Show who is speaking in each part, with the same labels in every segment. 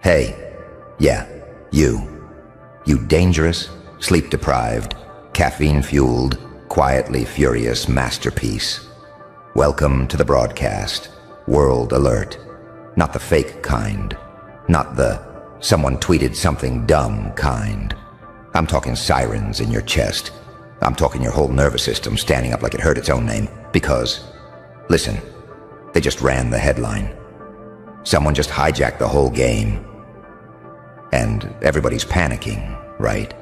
Speaker 1: Hey, yeah, you. You dangerous, sleep-deprived, caffeine-fueled, quietly furious masterpiece. Welcome to the broadcast. World alert. Not the fake kind. Not the someone tweeted something dumb kind. I'm talking sirens in your chest. I'm talking your whole nervous system standing up like it heard its own name. Because, listen, they just ran the headline. Someone just hijacked the whole game. And everybody's panicking, right?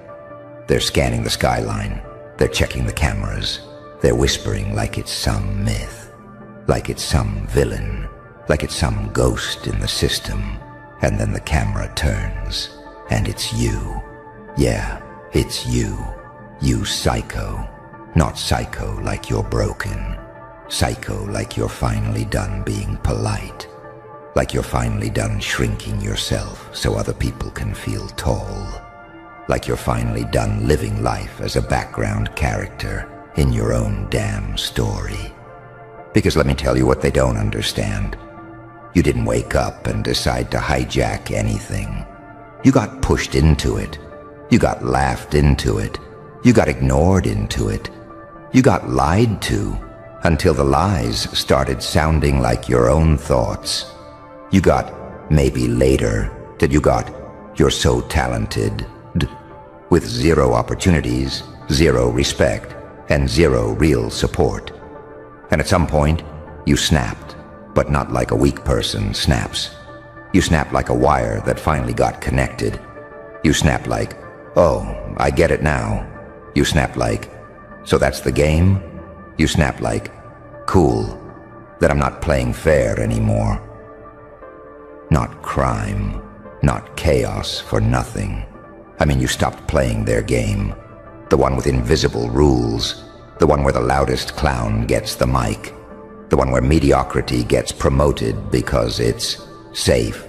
Speaker 1: They're scanning the skyline. They're checking the cameras. They're whispering like it's some myth. Like it's some villain. Like it's some ghost in the system. And then the camera turns. And it's you. Yeah, it's you. You psycho. Not psycho like you're broken. Psycho like you're finally done being polite. Like you're finally done shrinking yourself so other people can feel tall. Like you're finally done living life as a background character in your own damn story. Because let me tell you what they don't understand. You didn't wake up and decide to hijack anything. You got pushed into it. You got laughed into it. You got ignored into it. You got lied to until the lies started sounding like your own thoughts. You got, maybe later, that you got, you're so talented, with zero opportunities, zero respect, and zero real support. And at some point, you snapped, but not like a weak person snaps. You snapped like a wire that finally got connected. You snapped like, oh, I get it now. You snapped like, so that's the game? You snapped like, cool, that I'm not playing fair anymore. Not crime, not chaos for nothing. I mean, you stopped playing their game. The one with invisible rules. The one where the loudest clown gets the mic. The one where mediocrity gets promoted because it's safe.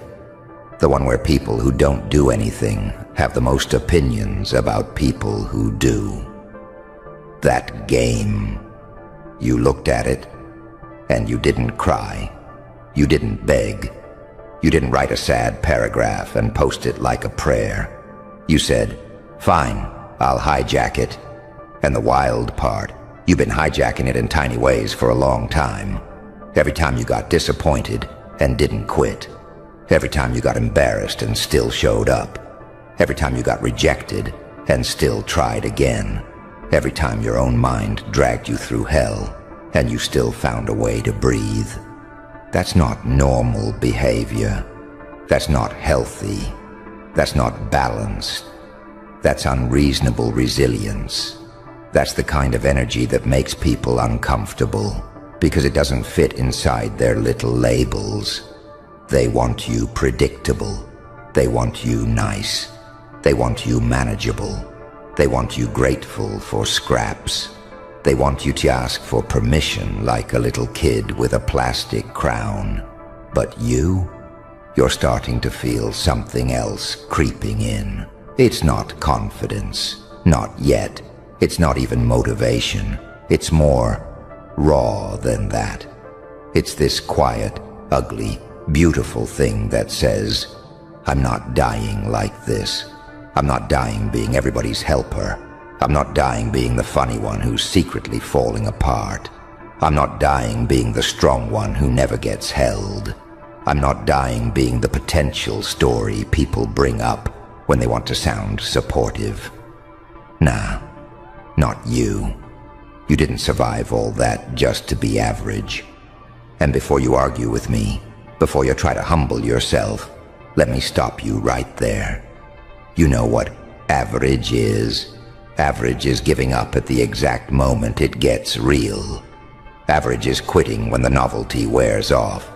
Speaker 1: The one where people who don't do anything have the most opinions about people who do. That game. You looked at it, and you didn't cry. You didn't beg. You didn't write a sad paragraph and post it like a prayer. You said, fine, I'll hijack it. And the wild part, you've been hijacking it in tiny ways for a long time. Every time you got disappointed and didn't quit. Every time you got embarrassed and still showed up. Every time you got rejected and still tried again. Every time your own mind dragged you through hell and you still found a way to breathe. That's not normal behavior. That's not healthy. That's not balanced. That's unreasonable resilience. That's the kind of energy that makes people uncomfortable because it doesn't fit inside their little labels. They want you predictable. They want you nice. They want you manageable. They want you grateful for scraps. They want you to ask for permission like a little kid with a plastic crown. But you're starting to feel something else creeping in. It's not confidence. Not yet. It's not even motivation. It's more raw than that. It's this quiet, ugly, beautiful thing that says, I'm not dying like this. I'm not dying being everybody's helper. I'm not dying being the funny one who's secretly falling apart. I'm not dying being the strong one who never gets held. I'm not dying being the potential story people bring up when they want to sound supportive. Nah, not you. You didn't survive all that just to be average. And before you argue with me, before you try to humble yourself, let me stop you right there. You know what average is? Average is giving up at the exact moment it gets real. Average is quitting when the novelty wears off.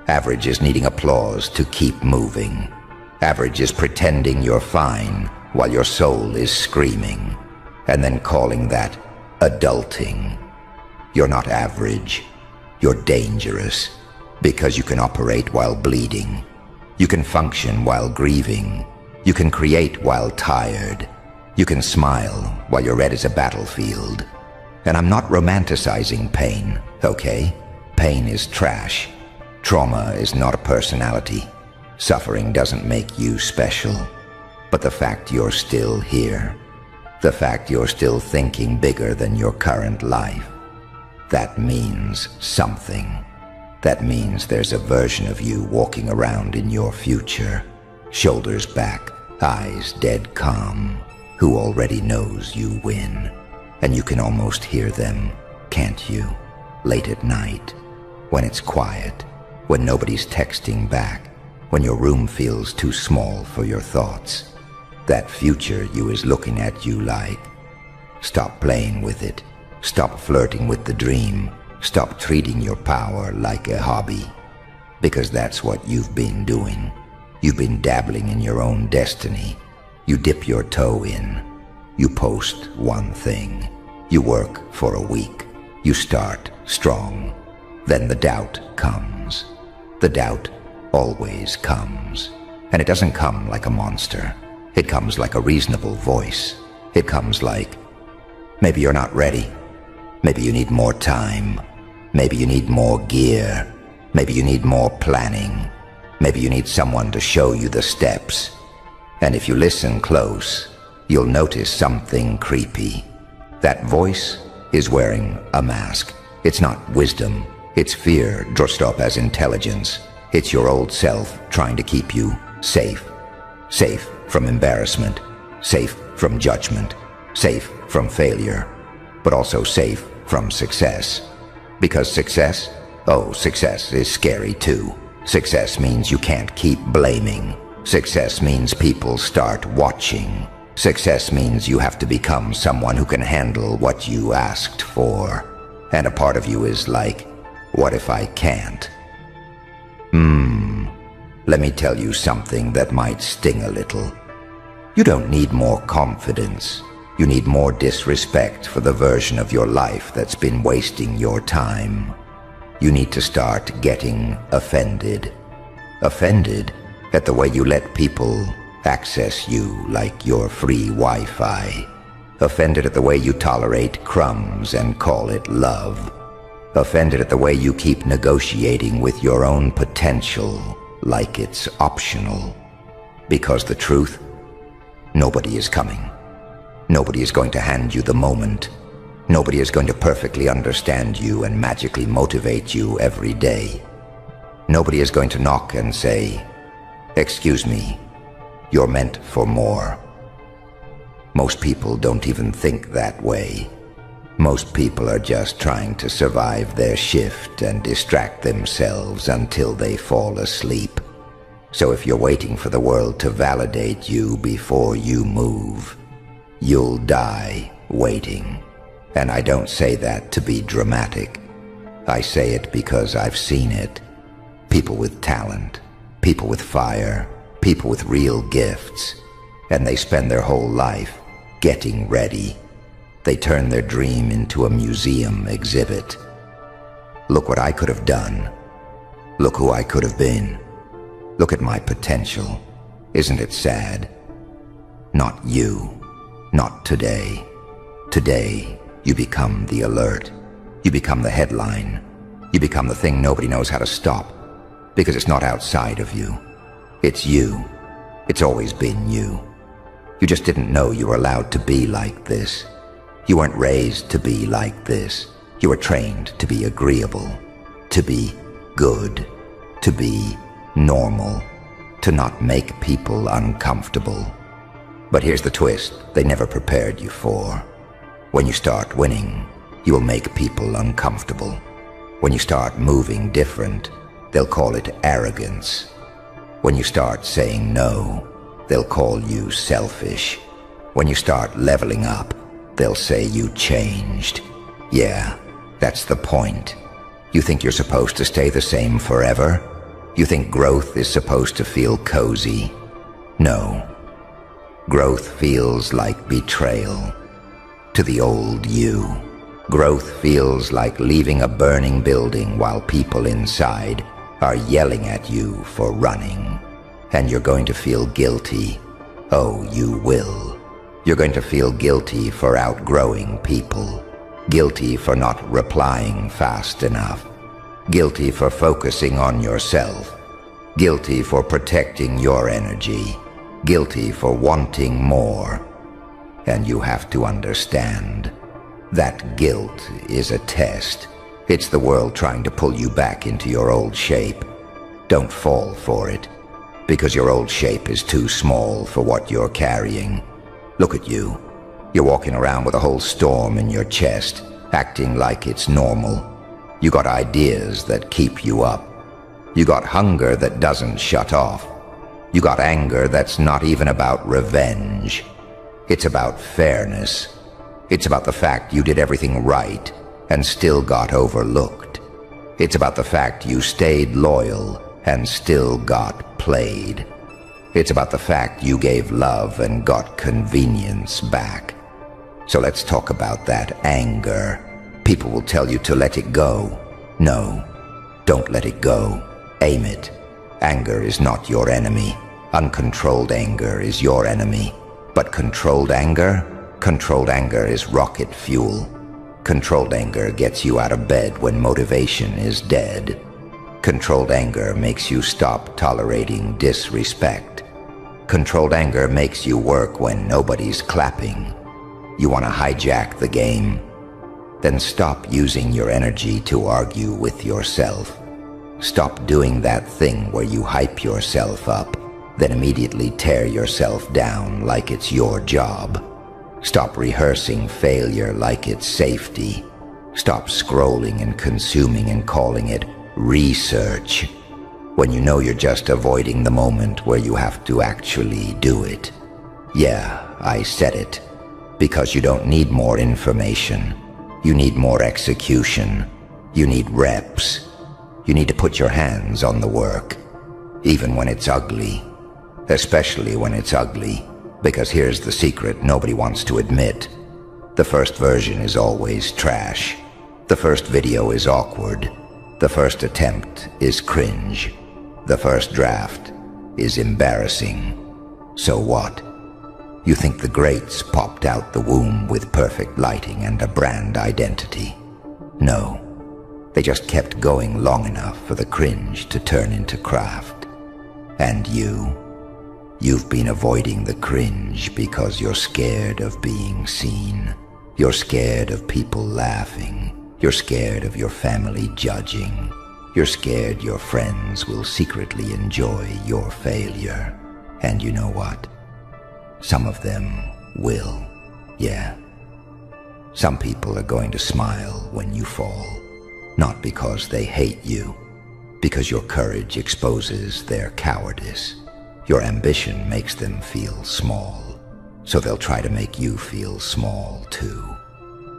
Speaker 1: Average is needing applause to keep moving. Average is pretending you're fine while your soul is screaming, and then calling that adulting. You're not average. You're dangerous, because you can operate while bleeding. You can function while grieving. You can create while tired. You can smile while you're red as a battlefield. And I'm not romanticizing pain, okay? Pain is trash. Trauma is not a personality. Suffering doesn't make you special, but the fact you're still here, the fact you're still thinking bigger than your current life, that means something. That means there's a version of you walking around in your future, shoulders back, eyes dead calm, who already knows you win. And you can almost hear them, can't you? Late at night, when it's quiet, when nobody's texting back, when your room feels too small for your thoughts. That future you is looking at you like, stop playing with it, stop flirting with the dream, stop treating your power like a hobby. Because that's what you've been doing. You've been dabbling in your own destiny. You dip your toe in. You post one thing. You work for a week. You start strong. Then the doubt comes. The doubt always comes. And it doesn't come like a monster. It comes like a reasonable voice. It comes like, maybe you're not ready. Maybe you need more time. Maybe you need more gear. Maybe you need more planning. Maybe you need someone to show you the steps. And if you listen close, you'll notice something creepy. That voice is wearing a mask. It's not wisdom. It's fear dressed up as intelligence. It's your old self trying to keep you safe. Safe from embarrassment. Safe from judgment. Safe from failure. But also safe from success. Because success? Oh, success is scary too. Success means you can't keep blaming. Success means people start watching. Success means you have to become someone who can handle what you asked for. And a part of you is like, what if I can't? Let me tell you something that might sting a little. You don't need more confidence. You need more disrespect for the version of your life that's been wasting your time. You need to start getting offended. Offended at the way you let people access you like your free Wi-Fi. Offended at the way you tolerate crumbs and call it love. Offended at the way you keep negotiating with your own potential like it's optional. Because the truth, nobody is coming. Nobody is going to hand you the moment. Nobody is going to perfectly understand you and magically motivate you every day. Nobody is going to knock and say, "Excuse me, you're meant for more." Most people don't even think that way. Most people are just trying to survive their shift and distract themselves until they fall asleep. So if you're waiting for the world to validate you before you move, you'll die waiting. And I don't say that to be dramatic. I say it because I've seen it. People with talent, people with fire, people with real gifts, and they spend their whole life getting ready. They turn their dream into a museum exhibit. Look what I could have done. Look who I could have been. Look at my potential. Isn't it sad? Not you. Not today. Today, you become the alert. You become the headline. You become the thing nobody knows how to stop. Because it's not outside of you. It's you. It's always been you. You just didn't know you were allowed to be like this. You weren't raised to be like this. You were trained to be agreeable, to be good, to be normal, to not make people uncomfortable. But here's the twist they never prepared you for. When you start winning, you will make people uncomfortable. When you start moving different, they'll call it arrogance. When you start saying no, they'll call you selfish. When you start leveling up, they'll say you changed. Yeah, that's the point. You think you're supposed to stay the same forever? You think growth is supposed to feel cozy? No. Growth feels like betrayal. To the old you. Growth feels like leaving a burning building while people inside are yelling at you for running. And you're going to feel guilty. Oh, you will. You're going to feel guilty for outgrowing people. Guilty for not replying fast enough. Guilty for focusing on yourself. Guilty for protecting your energy. Guilty for wanting more. And you have to understand, that guilt is a test. It's the world trying to pull you back into your old shape. Don't fall for it, because your old shape is too small for what you're carrying. Look at you. You're walking around with a whole storm in your chest, acting like it's normal. You got ideas that keep you up. You got hunger that doesn't shut off. You got anger that's not even about revenge. It's about fairness. It's about the fact you did everything right and still got overlooked. It's about the fact you stayed loyal and still got played. It's about the fact you gave love and got convenience back. So let's talk about that anger. People will tell you to let it go. No, don't let it go. Aim it. Anger is not your enemy. Uncontrolled anger is your enemy. But controlled anger is rocket fuel. Controlled anger gets you out of bed when motivation is dead. Controlled anger makes you stop tolerating disrespect. Controlled anger makes you work when nobody's clapping. You want to hijack the game? Then stop using your energy to argue with yourself. Stop doing that thing where you hype yourself up, then immediately tear yourself down like it's your job. Stop rehearsing failure like it's safety. Stop scrolling and consuming and calling it research, when you know you're just avoiding the moment where you have to actually do it. Yeah, I said it. Because you don't need more information. You need more execution. You need reps. You need to put your hands on the work, even when it's ugly. Especially when it's ugly, because here's the secret nobody wants to admit. The first version is always trash. The first video is awkward. The first attempt is cringe. The first draft is embarrassing. So what? You think the greats popped out the womb with perfect lighting and a brand identity? No. They just kept going long enough for the cringe to turn into craft. And you've been avoiding the cringe because you're scared of being seen. You're scared of people laughing. You're scared of your family judging. You're scared your friends will secretly enjoy your failure. And you know what? Some of them will, yeah. Some people are going to smile when you fall, not because they hate you, because your courage exposes their cowardice. Your ambition makes them feel small, so they'll try to make you feel small too.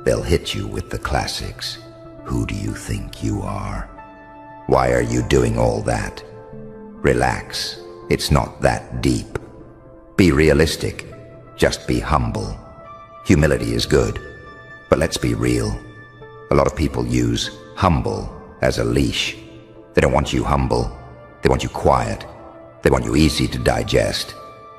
Speaker 1: They'll hit you with the classics. Who do you think you are? Why are you doing all that? Relax, it's not that deep. Be realistic, just be humble. Humility is good, but let's be real. A lot of people use humble as a leash. They don't want you humble, they want you quiet. They want you easy to digest.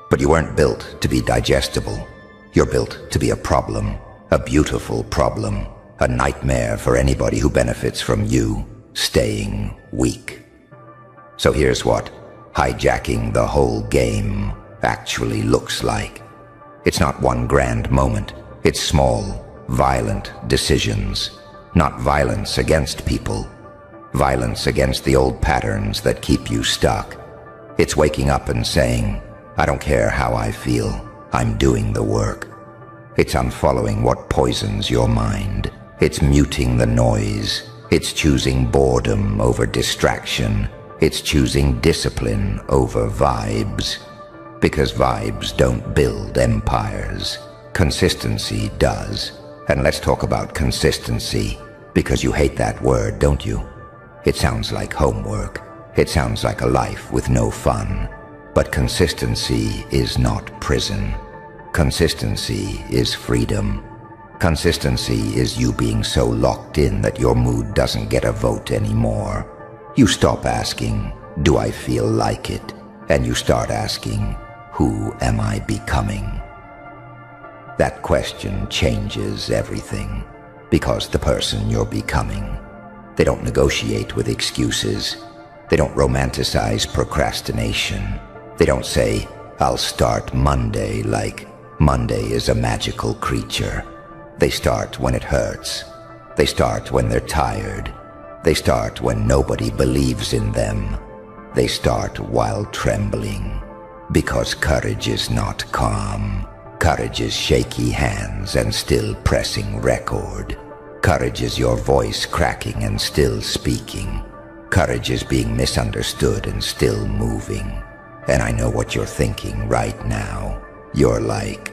Speaker 1: But you weren't built to be digestible. You're built to be a problem, a beautiful problem, a nightmare for anybody who benefits from you staying weak. So here's what hijacking the whole game actually looks like. It's not one grand moment. It's small, violent decisions. Not violence against people. Violence against the old patterns that keep you stuck. It's waking up and saying, I don't care how I feel, I'm doing the work. It's unfollowing what poisons your mind. It's muting the noise. It's choosing boredom over distraction. It's choosing discipline over vibes. Because vibes don't build empires. Consistency does. And let's talk about consistency, because you hate that word, don't you? It sounds like homework. It sounds like a life with no fun. But consistency is not prison. Consistency is freedom. Consistency is you being so locked in that your mood doesn't get a vote anymore. You stop asking, do I feel like it? And you start asking, who am I becoming? That question changes everything, because the person you're becoming, they don't negotiate with excuses. They don't romanticize procrastination. They don't say, "I'll start Monday," like Monday is a magical creature. They start when it hurts. They start when they're tired. They start when nobody believes in them. They start while trembling. Because courage is not calm. Courage is shaky hands and still pressing record. Courage is your voice cracking and still speaking. Courage is being misunderstood and still moving. And I know what you're thinking right now. You're like,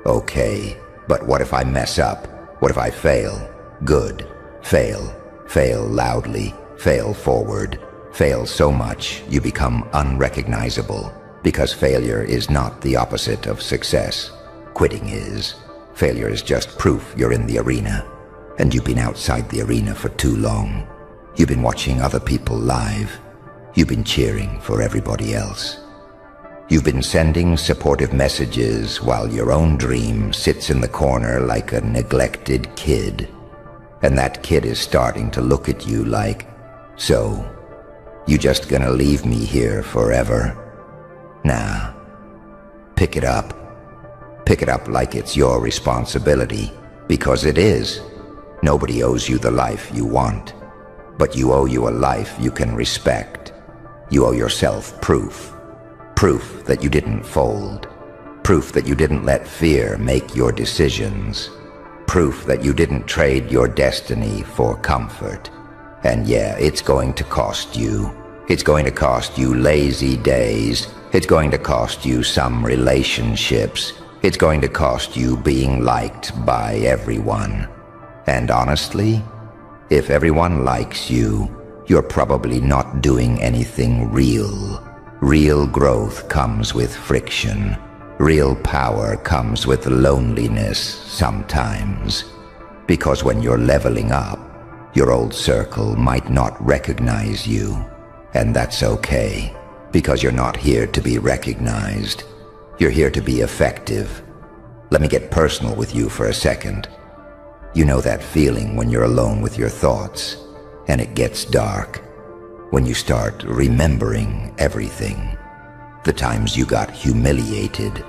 Speaker 1: okay, but what if I mess up? What if I fail? Good. Fail. Fail loudly. Fail forward. Fail so much you become unrecognizable. Because failure is not the opposite of success. Quitting is. Failure is just proof you're in the arena. And you've been outside the arena for too long. You've been watching other people live. You've been cheering for everybody else. You've been sending supportive messages while your own dream sits in the corner like a neglected kid. And that kid is starting to look at you like, so, you just gonna leave me here forever? Nah. Pick it up. Pick it up like it's your responsibility, because it is. Nobody owes you the life you want, but you owe you a life you can respect. You owe yourself proof. Proof that you didn't fold. Proof that you didn't let fear make your decisions. Proof that you didn't trade your destiny for comfort. And yeah, it's going to cost you. It's going to cost you lazy days. It's going to cost you some relationships. It's going to cost you being liked by everyone. And honestly, if everyone likes you, you're probably not doing anything real. Real growth comes with friction. Real power comes with loneliness sometimes. Because when you're leveling up, your old circle might not recognize you. And that's okay, because you're not here to be recognized. You're here to be effective. Let me get personal with you for a second. You know that feeling when you're alone with your thoughts, and it gets dark, when you start remembering everything. The times you got humiliated,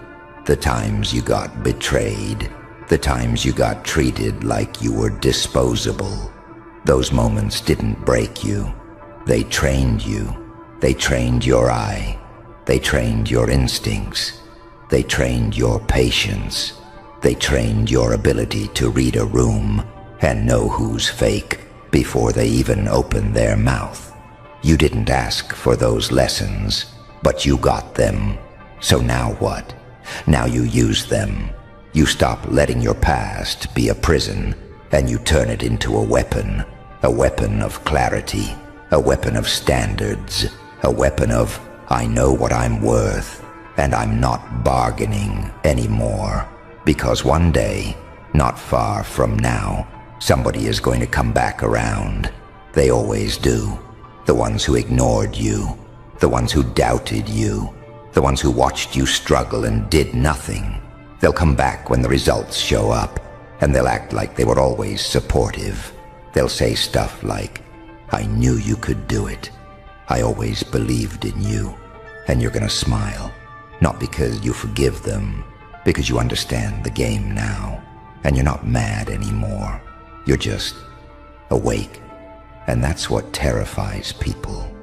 Speaker 1: the times you got betrayed, the times you got treated like you were disposable. Those moments didn't break you. They trained you. They trained your eye. They trained your instincts. They trained your patience. They trained your ability to read a room and know who's fake before they even open their mouth. You didn't ask for those lessons, but you got them. So now what? Now you use them. You stop letting your past be a prison, and you turn it into a weapon of clarity, a weapon of standards, a weapon of, I know what I'm worth, and I'm not bargaining anymore. Because one day, not far from now, somebody is going to come back around. They always do. The ones who ignored you, the ones who doubted you, the ones who watched you struggle and did nothing. They'll come back when the results show up, and they'll act like they were always supportive. They'll say stuff like, I knew you could do it. I always believed in you. And you're gonna smile, not because you forgive them, because you understand the game now, and you're not mad anymore. You're just awake. And that's what terrifies people.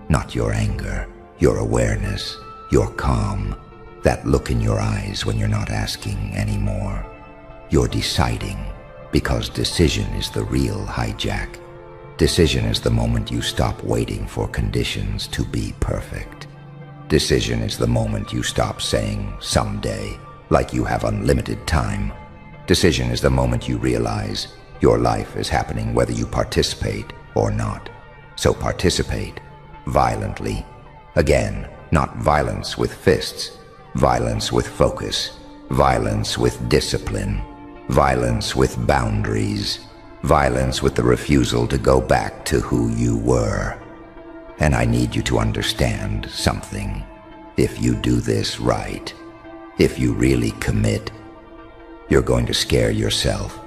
Speaker 1: Not your anger, your awareness, your calm, that look in your eyes when you're not asking anymore. You're deciding, because decision is the real hijack. Decision is the moment you stop waiting for conditions to be perfect. Decision is the moment you stop saying someday, like you have unlimited time. Decision is the moment you realize your life is happening whether you participate or not. So participate violently. Again, not violence with fists, violence with focus, violence with discipline, violence with boundaries, violence with the refusal to go back to who you were. And I need you to understand something. If you do this right, if you really commit, you're going to scare yourself.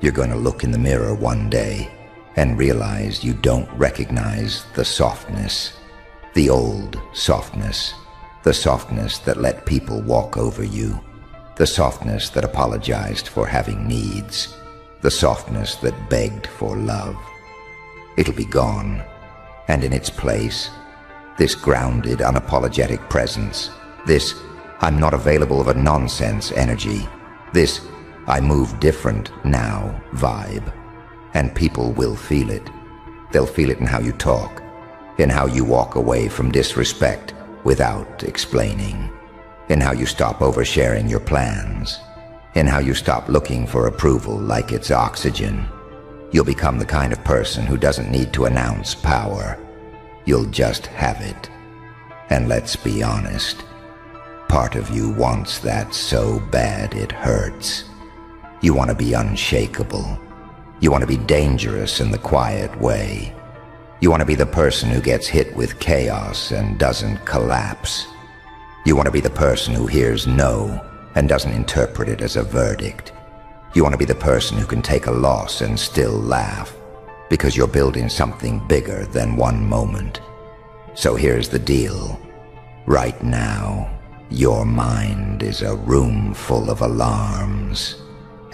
Speaker 1: You're going to look in the mirror one day and realize you don't recognize the softness, the old softness, the softness that let people walk over you, the softness that apologized for having needs, the softness that begged for love. It'll be gone, and in its place, this grounded, unapologetic presence, this I'm not available of a nonsense energy, this I move different now vibe. And people will feel it. They'll feel it in how you talk, in how you walk away from disrespect without explaining, in how you stop oversharing your plans, in how you stop looking for approval like it's oxygen. You'll become the kind of person who doesn't need to announce power. You'll just have it. And let's be honest, part of you wants that so bad it hurts. You want to be unshakable. You want to be dangerous in the quiet way. You want to be the person who gets hit with chaos and doesn't collapse. You want to be the person who hears no and doesn't interpret it as a verdict. You want to be the person who can take a loss and still laugh, because you're building something bigger than one moment. So here's the deal. Right now, your mind is a room full of alarms.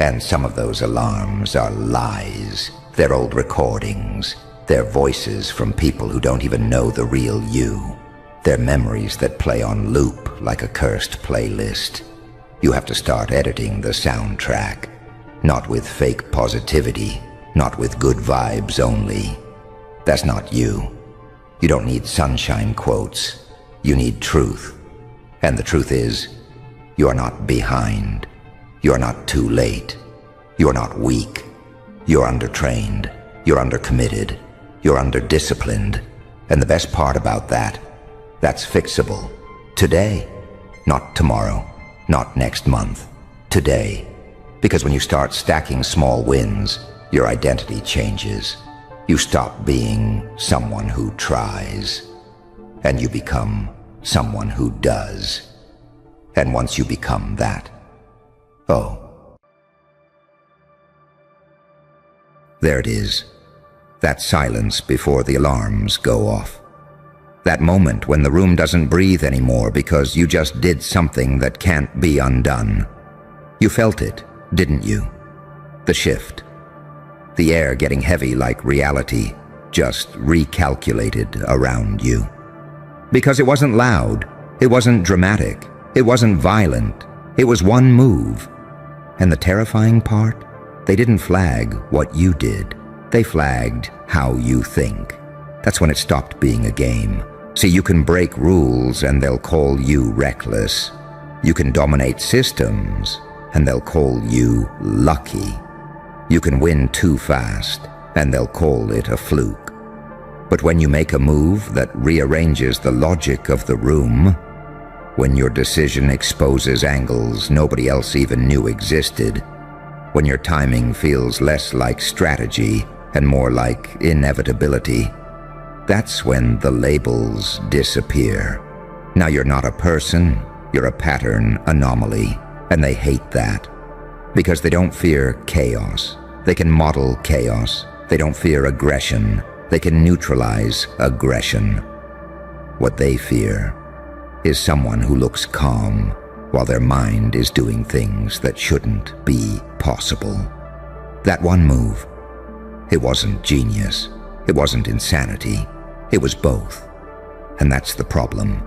Speaker 1: And some of those alarms are lies. They're old recordings. They're voices from people who don't even know the real you. They're memories that play on loop like a cursed playlist. You have to start editing the soundtrack. Not with fake positivity, not with good vibes only. That's not you. You don't need sunshine quotes. You need truth. And the truth is, you are not behind. You are not too late. You are not weak. You're undertrained. You're undercommitted. You're underdisciplined. And the best part about that, that's fixable. Today, not tomorrow, not next month. Today. Because when you start stacking small wins, your identity changes. You stop being someone who tries, and you become someone who does. And once you become that, there it is. That silence before the alarms go off. That moment when the room doesn't breathe anymore because you just did something that can't be undone. You felt it, didn't you? The shift. The air getting heavy like reality just recalculated around you. Because it wasn't loud, it wasn't dramatic, it wasn't violent, it was one move. And the terrifying part? They didn't flag what you did. They flagged how you think. That's when it stopped being a game. See, you can break rules and they'll call you reckless. You can dominate systems and they'll call you lucky. You can win too fast and they'll call it a fluke. But when you make a move that rearranges the logic of the room, when your decision exposes angles nobody else even knew existed, when your timing feels less like strategy and more like inevitability, that's when the labels disappear. Now you're not a person, you're a pattern anomaly, and they hate that. Because they don't fear chaos. They can model chaos. They don't fear aggression. They can neutralize aggression. What they fear is someone who looks calm while their mind is doing things that shouldn't be possible. That one move, it wasn't genius. It wasn't insanity. It was both. And that's the problem.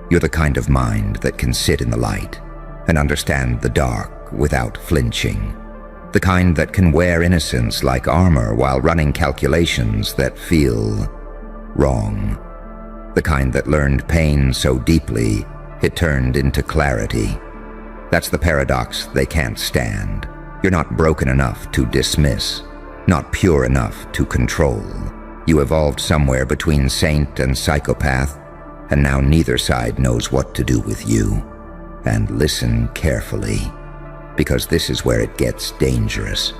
Speaker 1: You're the kind of mind that can sit in the light and understand the dark without flinching. The kind that can wear innocence like armor while running calculations that feel wrong. The kind that learned pain so deeply it turned into clarity. That's the paradox they can't stand. You're not broken enough to dismiss, not pure enough to control. You evolved somewhere between saint and psychopath, and now neither side knows what to do with you. And listen carefully, because this is where it gets dangerous.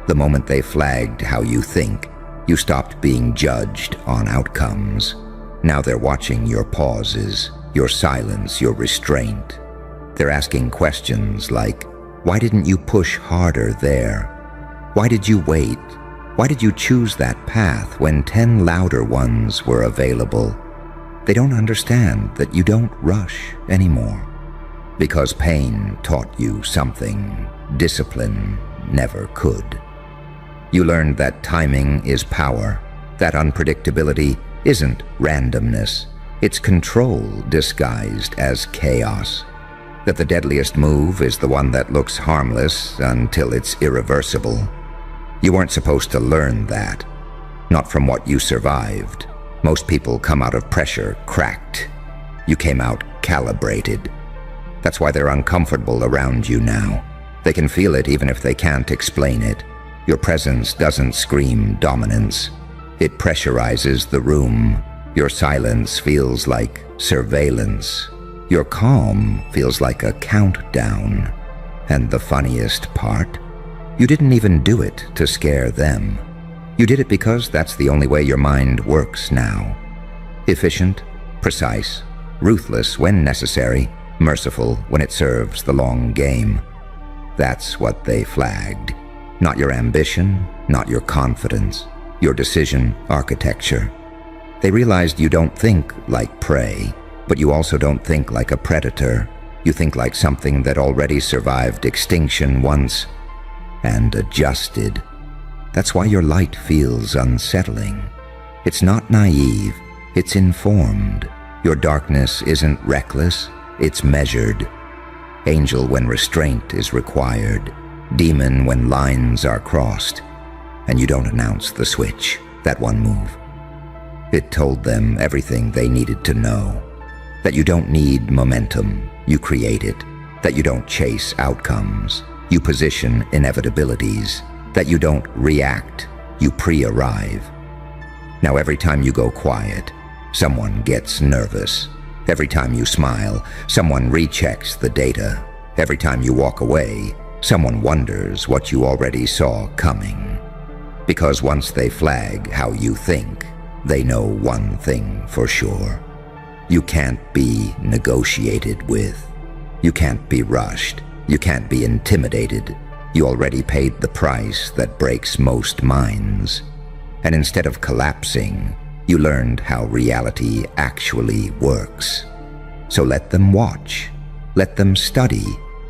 Speaker 1: The moment they flagged how you think, you stopped being judged on outcomes. Now they're watching your pauses, your silence, your restraint. They're asking questions like, why didn't you push harder there? Why did you wait? Why did you choose that path when 10 louder ones were available? They don't understand that you don't rush anymore. Because pain taught you something discipline never could. You learned that timing is power, that unpredictability isn't randomness, it's control disguised as chaos, that the deadliest move is the one that looks harmless until it's irreversible. You weren't supposed to learn that, not from what you survived. Most people come out of pressure cracked. You came out calibrated. That's why they're uncomfortable around you now. They can feel it even if they can't explain it. Your presence doesn't scream dominance. It pressurizes the room. Your silence feels like surveillance. Your calm feels like a countdown. And the funniest part? You didn't even do it to scare them. You did it because that's the only way your mind works now. Efficient, precise, ruthless when necessary, merciful when it serves the long game. That's what they flagged. Not your ambition, not your confidence, your decision architecture. They realized you don't think like prey, but you also don't think like a predator. You think like something that already survived extinction once and adjusted. That's why your light feels unsettling. It's not naive, it's informed. Your darkness isn't reckless, it's measured. Angel when restraint is required, demon when lines are crossed. And you don't announce the switch, that one move. It told them everything they needed to know. That you don't need momentum, you create it. That you don't chase outcomes, you position inevitabilities. That you don't react, you pre-arrive. Now every time you go quiet, someone gets nervous. Every time you smile, someone rechecks the data. Every time you walk away, someone wonders what you already saw coming. Because once they flag how you think, they know one thing for sure. You can't be negotiated with. You can't be rushed. You can't be intimidated. You already paid the price that breaks most minds. And instead of collapsing, you learned how reality actually works. So let them watch. Let them study.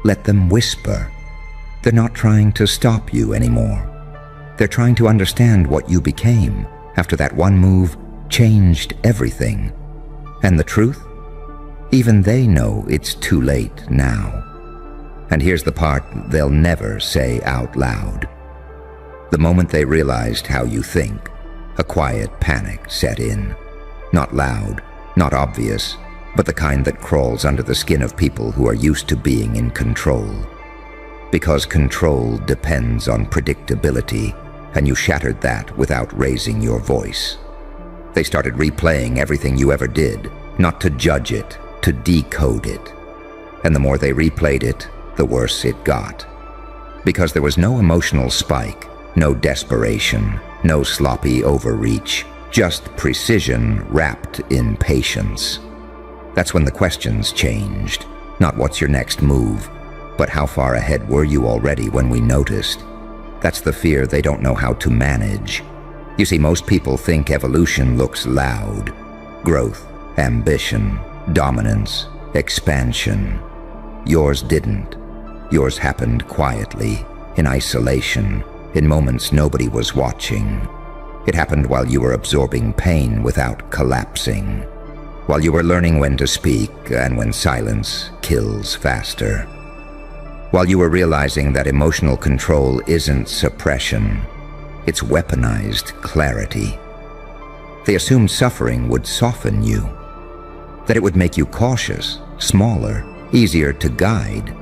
Speaker 1: Let them whisper. They're not trying to stop you anymore. They're trying to understand what you became after that one move changed everything. And the truth? Even they know it's too late now. And here's the part they'll never say out loud. The moment they realized how you think, a quiet panic set in. Not loud, not obvious, but the kind that crawls under the skin of people who are used to being in control. Because control depends on predictability, and you shattered that without raising your voice. They started replaying everything you ever did, not to judge it, to decode it. And the more they replayed it, the worse it got. Because there was no emotional spike, no desperation, no sloppy overreach, just precision wrapped in patience. That's when the questions changed. Not what's your next move, but how far ahead were you already when we noticed? That's the fear they don't know how to manage. You see, most people think evolution looks loud. Growth, ambition, dominance, expansion. Yours didn't. Yours happened quietly, in isolation, in moments nobody was watching. It happened while you were absorbing pain without collapsing, while you were learning when to speak and when silence kills faster, while you were realizing that emotional control isn't suppression, it's weaponized clarity. They assumed suffering would soften you, that it would make you cautious, smaller, easier to guide.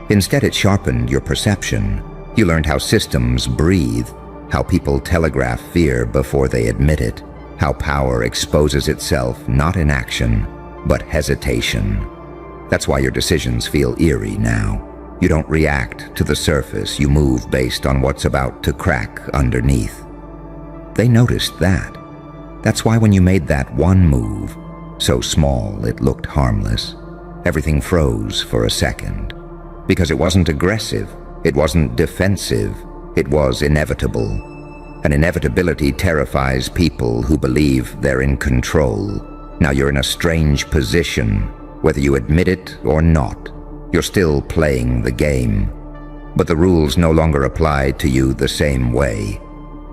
Speaker 1: Instead, it sharpened your perception. You learned how systems breathe, how people telegraph fear before they admit it, how power exposes itself not in action, but hesitation. That's why your decisions feel eerie now. You don't react to the surface, you move based on what's about to crack underneath. They noticed that. That's why when you made that one move, so small it looked harmless, everything froze for a second. Because it wasn't aggressive, it wasn't defensive, it was inevitable. An inevitability terrifies people who believe they're in control. Now you're in a strange position, whether you admit it or not. You're still playing the game, but the rules no longer apply to you the same way.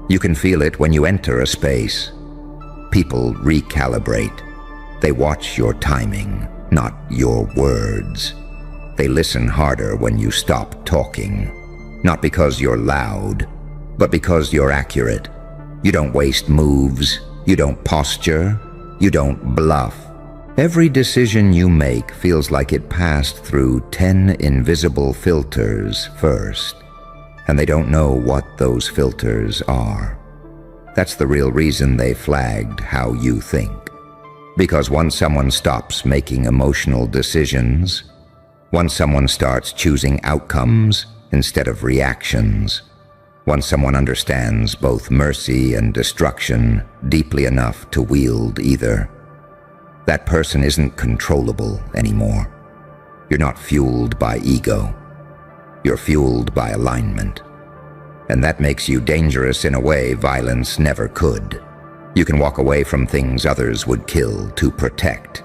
Speaker 1: You can feel it when you enter a space. People recalibrate. They watch your timing, not your words. They listen harder when you stop talking, not because you're loud, but because you're accurate. You don't waste moves, you don't posture, you don't bluff. Every decision you make feels like it passed through 10 invisible filters first, and they don't know what those filters are. That's the real reason they flagged how you think. Because once someone stops making emotional decisions, once someone starts choosing outcomes instead of reactions, once someone understands both mercy and destruction deeply enough to wield either, that person isn't controllable anymore. You're not fueled by ego. You're fueled by alignment. And that makes you dangerous in a way violence never could. You can walk away from things others would kill to protect.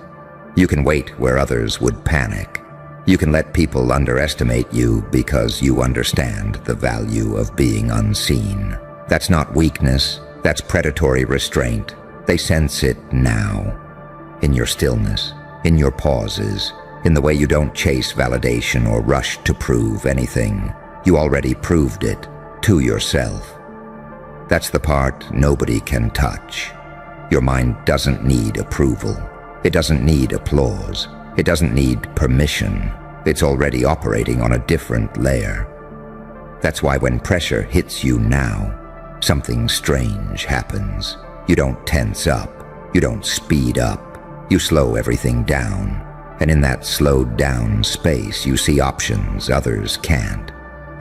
Speaker 1: You can wait where others would panic. You can let people underestimate you because you understand the value of being unseen. That's not weakness, that's predatory restraint. They sense it now. In your stillness, in your pauses, in the way you don't chase validation or rush to prove anything. You already proved it to yourself. That's the part nobody can touch. Your mind doesn't need approval. It doesn't need applause. It doesn't need permission. It's already operating on a different layer. That's why when pressure hits you now, something strange happens. You don't tense up. You don't speed up. You slow everything down. And in that slowed down space, you see options others can't.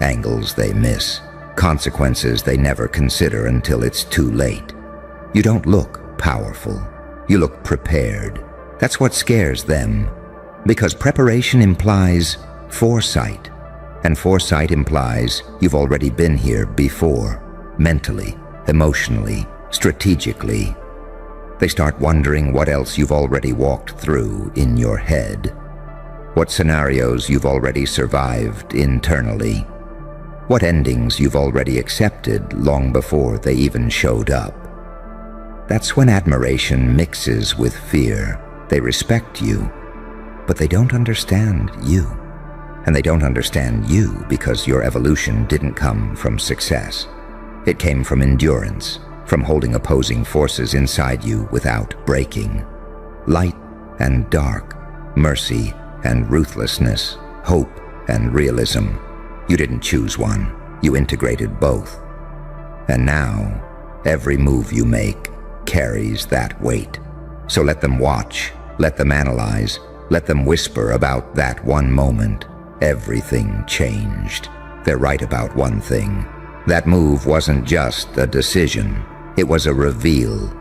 Speaker 1: Angles they miss. Consequences they never consider until it's too late. You don't look powerful. You look prepared. That's what scares them. Because preparation implies foresight. And foresight implies you've already been here before. Mentally, emotionally, strategically. They start wondering what else you've already walked through in your head. What scenarios you've already survived internally. What endings you've already accepted long before they even showed up. That's when admiration mixes with fear. They respect you, but they don't understand you. And they don't understand you because your evolution didn't come from success. It came from endurance, from holding opposing forces inside you without breaking. Light and dark, mercy and ruthlessness, hope and realism. You didn't choose one, you integrated both. And now, every move you make carries that weight. So let them watch, let them analyze, let them whisper about that one moment. Everything changed. They're right about one thing. That move wasn't just a decision, it was a reveal.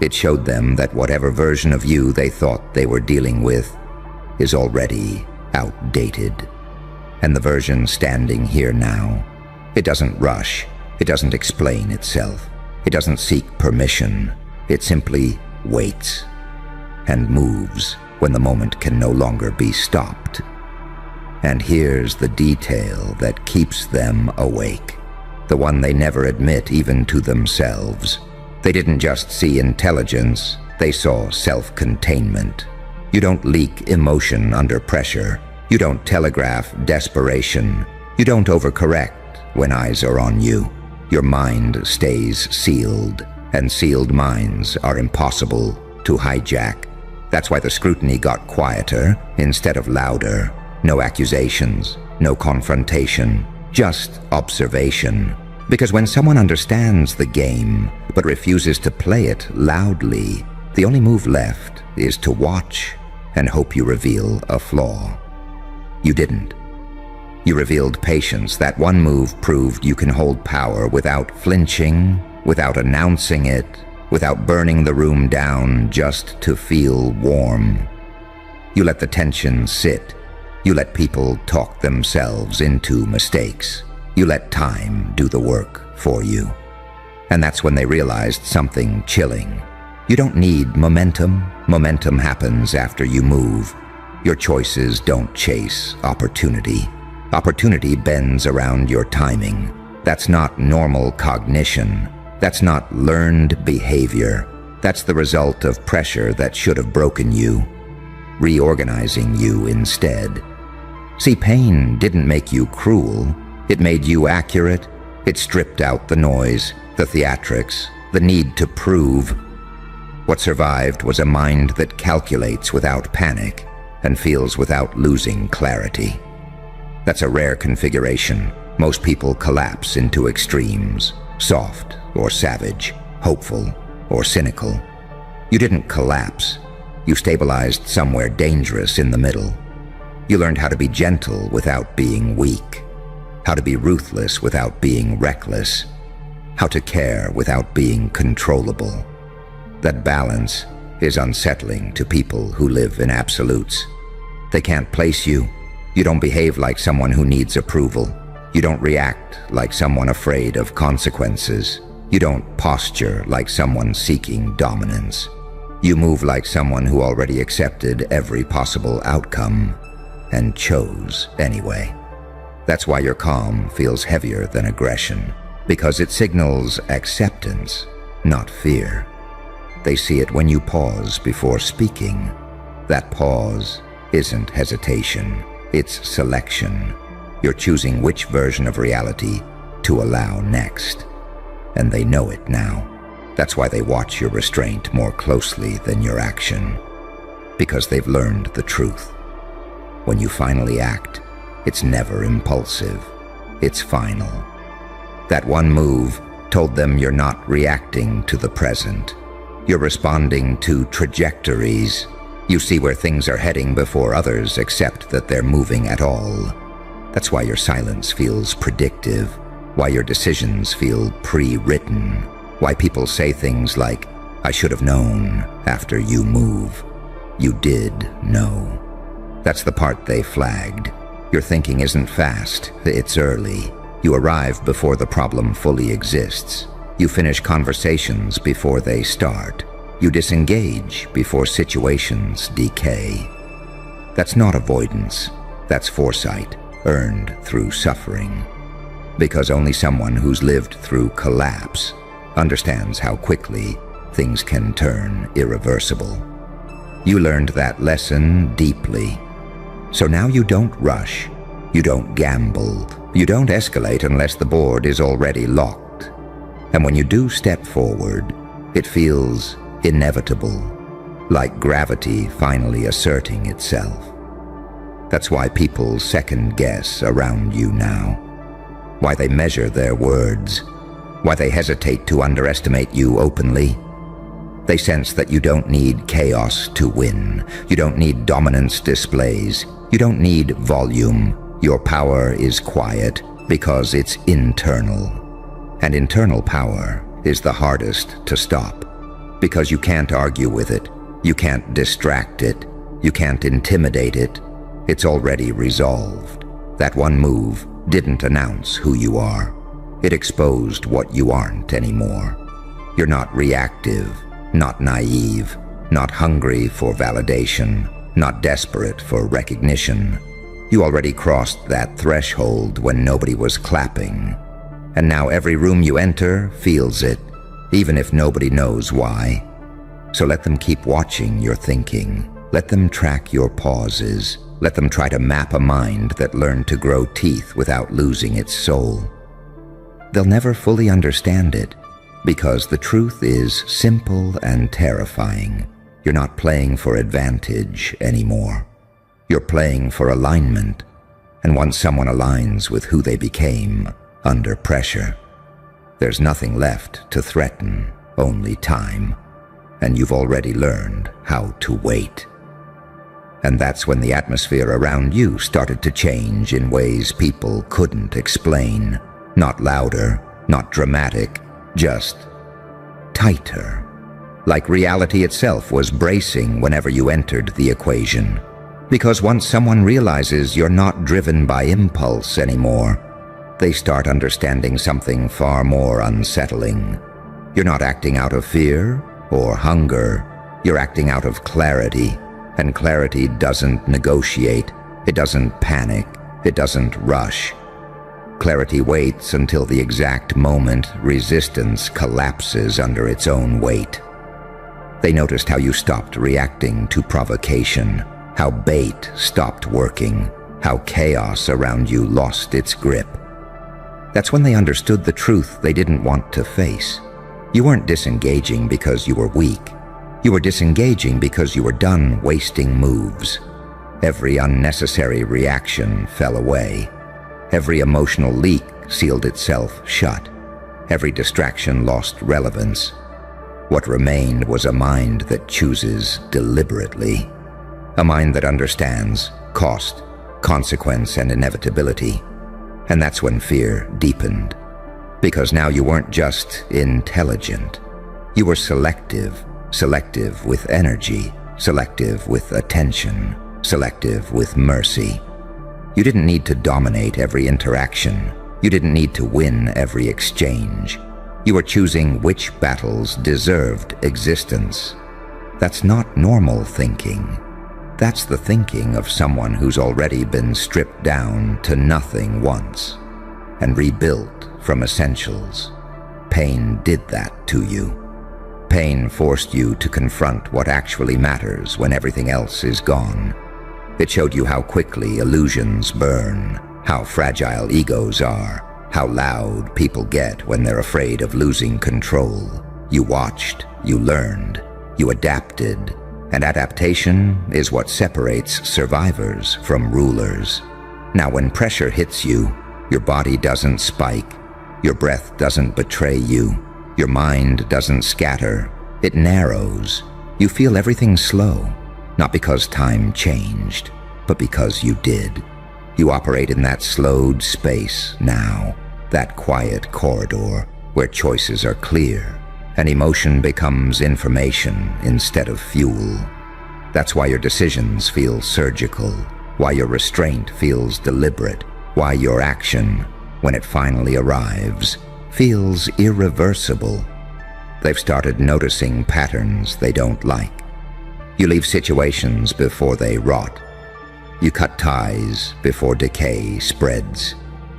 Speaker 1: It showed them that whatever version of you they thought they were dealing with is already outdated. And the version standing here now, it doesn't rush, it doesn't explain itself, it doesn't seek permission, it simply waits and moves when the moment can no longer be stopped. And here's the detail that keeps them awake, the one they never admit even to themselves. They didn't just see intelligence, they saw self-containment. You don't leak emotion under pressure. You don't telegraph desperation. You don't overcorrect when eyes are on you. Your mind stays sealed, and sealed minds are impossible to hijack. That's why the scrutiny got quieter instead of louder. No accusations, no confrontation, just observation. Because when someone understands the game but refuses to play it loudly, the only move left is to watch and hope you reveal a flaw. You didn't. You revealed patience. That one move proved you can hold power without flinching, without announcing it, without burning the room down just to feel warm. You let the tension sit. You let people talk themselves into mistakes. You let time do the work for you. And that's when they realized something chilling. You don't need momentum. Momentum happens after you move. Your choices don't chase opportunity. Opportunity bends around your timing. That's not normal cognition. That's not learned behavior. That's the result of pressure that should have broken you, reorganizing you instead. See, pain didn't make you cruel. It made you accurate. It stripped out the noise, the theatrics, the need to prove. What survived was a mind that calculates without panic and feels without losing clarity. That's a rare configuration. Most people collapse into extremes, soft or savage, hopeful or cynical. You didn't collapse. You stabilized somewhere dangerous in the middle. You learned how to be gentle without being weak, how to be ruthless without being reckless, how to care without being controllable. That balance is unsettling to people who live in absolutes. They can't place you. You don't behave like someone who needs approval. You don't react like someone afraid of consequences. You don't posture like someone seeking dominance. You move like someone who already accepted every possible outcome and chose anyway. That's why your calm feels heavier than aggression, because it signals acceptance, not fear. They see it when you pause before speaking. That pause isn't hesitation, it's selection. You're choosing which version of reality to allow next. And they know it now. That's why they watch your restraint more closely than your action, because they've learned the truth. When you finally act, it's never impulsive, it's final. That one move told them you're not reacting to the present. You're responding to trajectories. You see where things are heading before others accept that they're moving at all. That's why your silence feels predictive, why your decisions feel pre-written, why people say things like, "I should have known," after you move. You did know. That's the part they flagged. Your thinking isn't fast, it's early. You arrive before the problem fully exists. You finish conversations before they start. You disengage before situations decay. That's not avoidance. That's foresight, earned through suffering. Because only someone who's lived through collapse understands how quickly things can turn irreversible. You learned that lesson deeply. So now you don't rush. You don't gamble. You don't escalate unless the board is already locked. And when you do step forward, it feels inevitable, like gravity finally asserting itself. That's why people second guess around you now. Why they measure their words. Why they hesitate to underestimate you openly. They sense that you don't need chaos to win. You don't need dominance displays. You don't need volume. Your power is quiet because it's internal. And internal power is the hardest to stop, because you can't argue with it. You can't distract it. You can't intimidate it. It's already resolved. That one move didn't announce who you are. It exposed what you aren't anymore. You're not reactive, not naive, not hungry for validation, not desperate for recognition. You already crossed that threshold when nobody was clapping. And now every room you enter feels it, even if nobody knows why. So let them keep watching your thinking. Let them track your pauses. Let them try to map a mind that learned to grow teeth without losing its soul. They'll never fully understand it, because the truth is simple and terrifying. You're not playing for advantage anymore. You're playing for alignment, and once someone aligns with who they became under pressure, there's nothing left to threaten, only time, and you've already learned how to wait. And that's when the atmosphere around you started to change in ways people couldn't explain. Not louder, not dramatic, just tighter. Like reality itself was bracing whenever you entered the equation. Because once someone realizes you're not driven by impulse anymore, they start understanding something far more unsettling. You're not acting out of fear or hunger. You're acting out of clarity, and clarity doesn't negotiate. It doesn't panic. It doesn't rush. Clarity waits until the exact moment resistance collapses under its own weight. They noticed how you stopped reacting to provocation, how bait stopped working, how chaos around you lost its grip. That's when they understood the truth they didn't want to face. You weren't disengaging because you were weak. You were disengaging because you were done wasting moves. Every unnecessary reaction fell away. Every emotional leak sealed itself shut. Every distraction lost relevance. What remained was a mind that chooses deliberately. A mind that understands cost, consequence, and inevitability. And that's when fear deepened. Because now you weren't just intelligent. You were selective. Selective with energy. Selective with attention. Selective with mercy. You didn't need to dominate every interaction. You didn't need to win every exchange. You were choosing which battles deserved existence. That's not normal thinking. That's the thinking of someone who's already been stripped down to nothing once and rebuilt from essentials. Pain did that to you. Pain forced you to confront what actually matters when everything else is gone. It showed you how quickly illusions burn, how fragile egos are, how loud people get when they're afraid of losing control. You watched, you learned, you adapted, and adaptation is what separates survivors from rulers. Now, when pressure hits you, your body doesn't spike, your breath doesn't betray you, your mind doesn't scatter, it narrows. You feel everything slow, not because time changed, but because you did. You operate in that slowed space now, that quiet corridor where choices are clear and emotion becomes information instead of fuel. That's why your decisions feel surgical, why your restraint feels deliberate, why your action, when it finally arrives, feels irreversible. They've started noticing patterns they don't like. You leave situations before they rot. You cut ties before decay spreads.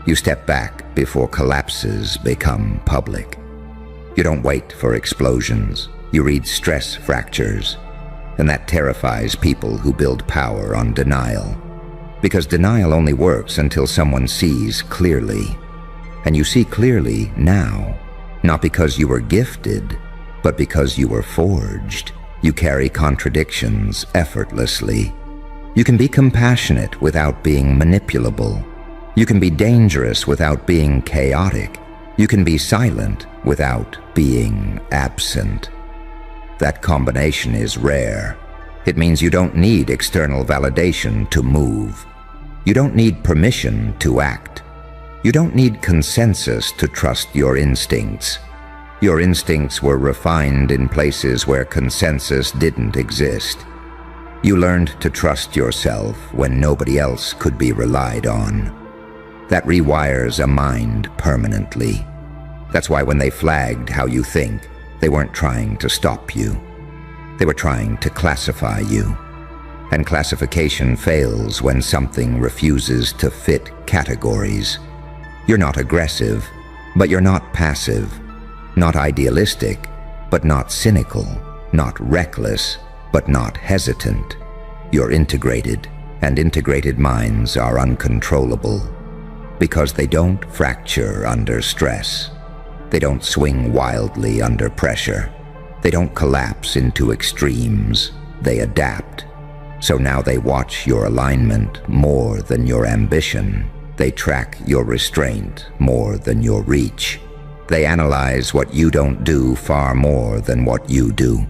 Speaker 1: You step back before collapses become public. You don't wait for explosions. You read stress fractures. And that terrifies people who build power on denial. Because denial only works until someone sees clearly. And you see clearly now, not because you were gifted, but because you were forged. You carry contradictions effortlessly. You can be compassionate without being manipulable. You can be dangerous without being chaotic. You can be silent without being absent. That combination is rare. It means you don't need external validation to move. You don't need permission to act. You don't need consensus to trust your instincts. Your instincts were refined in places where consensus didn't exist. You learned to trust yourself when nobody else could be relied on. That rewires a mind permanently. That's why when they flagged how you think, they weren't trying to stop you. They were trying to classify you. And classification fails when something refuses to fit categories. You're not aggressive, but you're not passive. Not idealistic, but not cynical. Not reckless, but not hesitant. You're integrated, and integrated minds are uncontrollable. Because they don't fracture under stress. They don't swing wildly under pressure. They don't collapse into extremes. They adapt. So now they watch your alignment more than your ambition. They track your restraint more than your reach. They analyze what you don't do far more than what you do.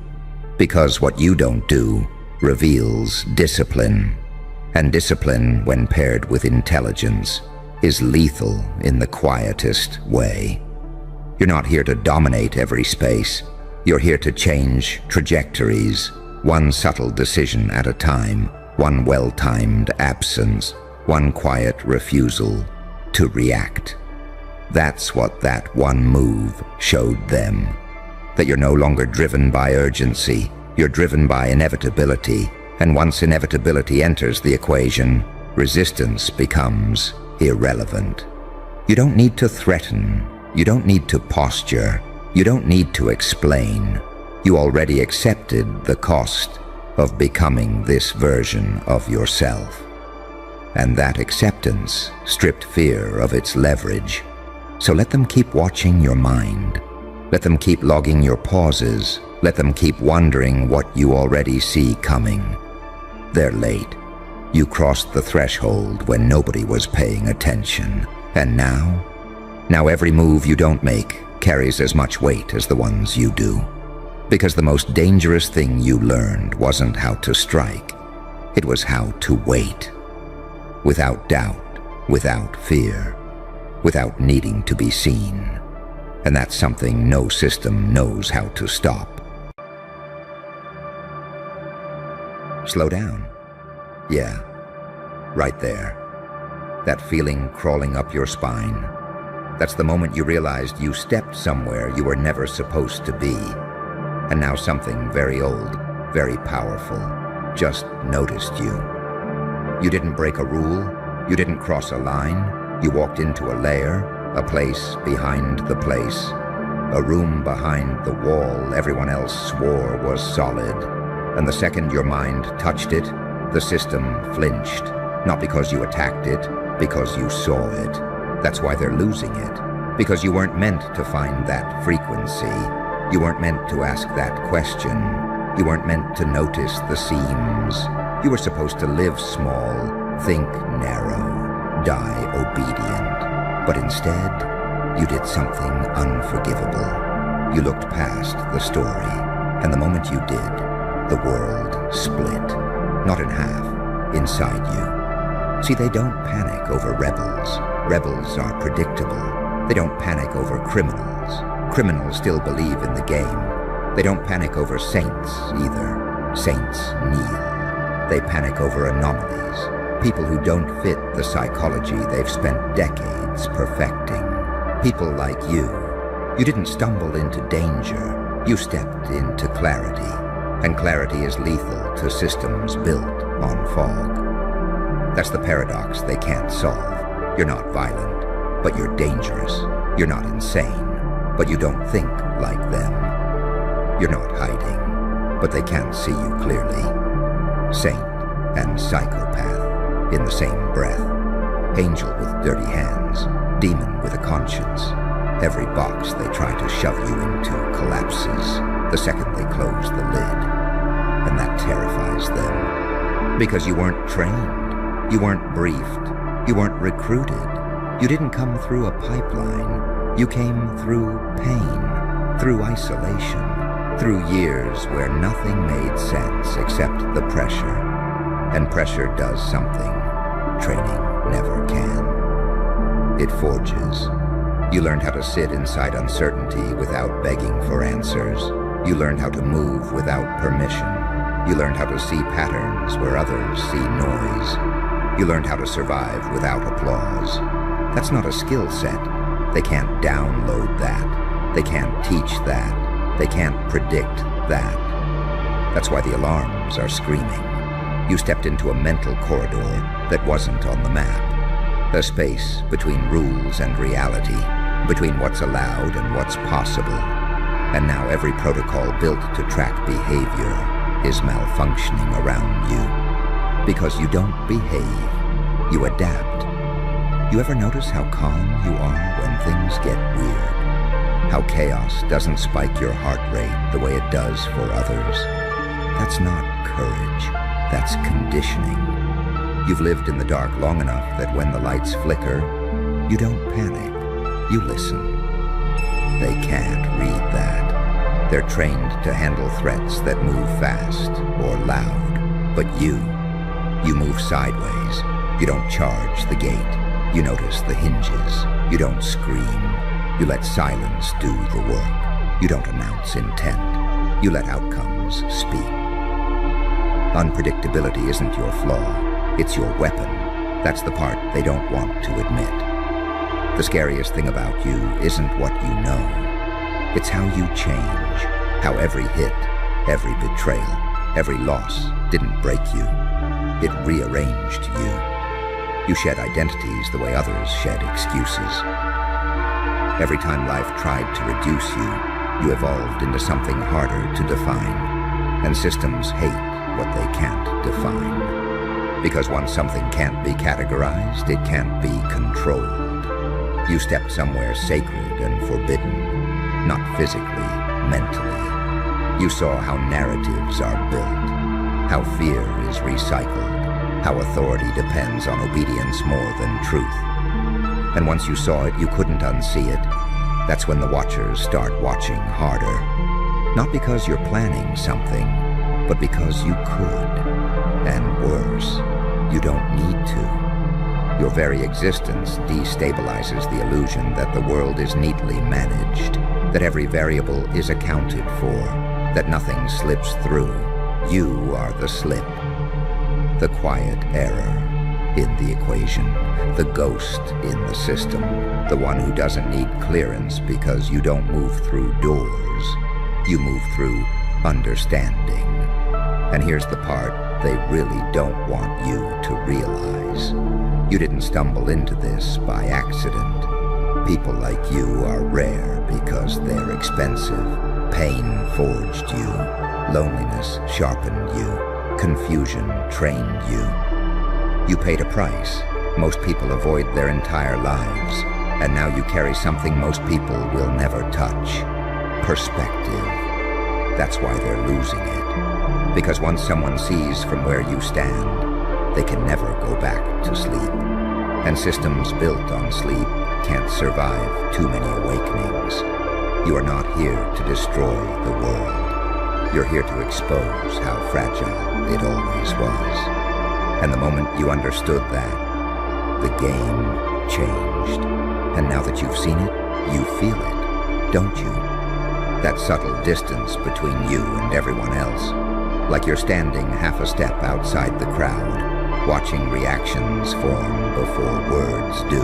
Speaker 1: Because what you don't do reveals discipline. And discipline, when paired with intelligence, is lethal in the quietest way. You're not here to dominate every space. You're here to change trajectories, one subtle decision at a time, one well-timed absence, one quiet refusal to react. That's what that one move showed them. that you're no longer driven by urgency, you're driven by inevitability, and once inevitability enters the equation, resistance becomes irrelevant. You don't need to threaten, you don't need to posture, you don't need to explain. You already accepted the cost of becoming this version of yourself. And that acceptance stripped fear of its leverage. So let them keep watching your mind. Let them keep logging your pauses. Let them keep wondering what you already see coming. They're late. You crossed the threshold when nobody was paying attention. And now every move you don't make carries as much weight as the ones you do. Because the most dangerous thing you learned wasn't how to strike. It was how to wait. Without doubt, without fear, without needing to be seen. And that's something no system knows how to stop. Slow down. Yeah, right there. That feeling crawling up your spine. That's the moment you realized you stepped somewhere you were never supposed to be. And now something very old, very powerful, just noticed you. You didn't break a rule, you didn't cross a line, you walked into a lair, a place behind the place, a room behind the wall everyone else swore was solid. And the second your mind touched it, the system flinched. Not because you attacked it, because you saw it. That's why they're losing it. Because you weren't meant to find that frequency. You weren't meant to ask that question. You weren't meant to notice the seams. You were supposed to live small, think narrow, die obedient. But instead, you did something unforgivable. You looked past the story, and the moment you did, the world split. Not in half, inside you. See, they don't panic over rebels. Rebels are predictable. They don't panic over criminals. Criminals still believe in the game. They don't panic over saints, either. Saints kneel. They panic over anomalies. People who don't fit the psychology they've spent decades perfecting. People like you. You didn't stumble into danger. You stepped into clarity. And clarity is lethal to systems built on fog. That's the paradox they can't solve. You're not violent, but you're dangerous. You're not insane, but you don't think like them. You're not hiding, but they can't see you clearly. Saint and psychopath in the same breath. Angel with dirty hands, demon with a conscience. Every box they try to shove you into collapses the second they close the lid. And that terrifies them. Because you weren't trained, you weren't briefed, you weren't recruited. You didn't come through a pipeline. You came through pain, through isolation, through years where nothing made sense except the pressure. And pressure does something training never can. It forges. You learned how to sit inside uncertainty without begging for answers. You learned how to move without permission. You learned how to see patterns where others see noise. You learned how to survive without applause. That's not a skill set. They can't download that. They can't teach that. They can't predict that. That's why the alarms are screaming. You stepped into a mental corridor that wasn't on the map. A space between rules and reality, between what's allowed and what's possible. And now every protocol built to track behavior is malfunctioning around you. Because you don't behave, you adapt. You ever notice how calm you are when things get weird? How chaos doesn't spike your heart rate the way it does for others? That's not courage, that's conditioning. You've lived in the dark long enough that when the lights flicker, you don't panic, you listen. They can't read that. They're trained to handle threats that move fast or loud. But you move sideways. You don't charge the gate. You notice the hinges. You don't scream. You let silence do the work. You don't announce intent. You let outcomes speak. Unpredictability isn't your flaw. It's your weapon. That's the part they don't want to admit. The scariest thing about you isn't what you know. It's how you change, how every hit, every betrayal, every loss didn't break you. It rearranged you. You shed identities the way others shed excuses. Every time life tried to reduce you, you evolved into something harder to define. And systems hate what they can't define. Because once something can't be categorized, it can't be controlled. You stepped somewhere sacred and forbidden, not physically, mentally. You saw how narratives are built, how fear is recycled, how authority depends on obedience more than truth. And once you saw it, you couldn't unsee it. That's when the watchers start watching harder. Not because you're planning something, but because you could. And worse, you don't need to. Your very existence destabilizes the illusion that the world is neatly managed, that every variable is accounted for, that nothing slips through. You are the slip, the quiet error in the equation, the ghost in the system, the one who doesn't need clearance because you don't move through doors, you move through understanding. And here's the part they really don't want you to realize. You didn't stumble into this by accident. People like you are rare because they're expensive. Pain forged you. Loneliness sharpened you. Confusion trained you. You paid a price most people avoid their entire lives, and now you carry something most people will never touch. Perspective. That's why they're losing it. Because once someone sees from where you stand, they can never go back to sleep. And systems built on sleep can't survive too many awakenings. You are not here to destroy the world. You're here to expose how fragile it always was. And the moment you understood that, the game changed. And now that you've seen it, you feel it, don't you? That subtle distance between you and everyone else. Like you're standing half a step outside the crowd, watching reactions form before words do.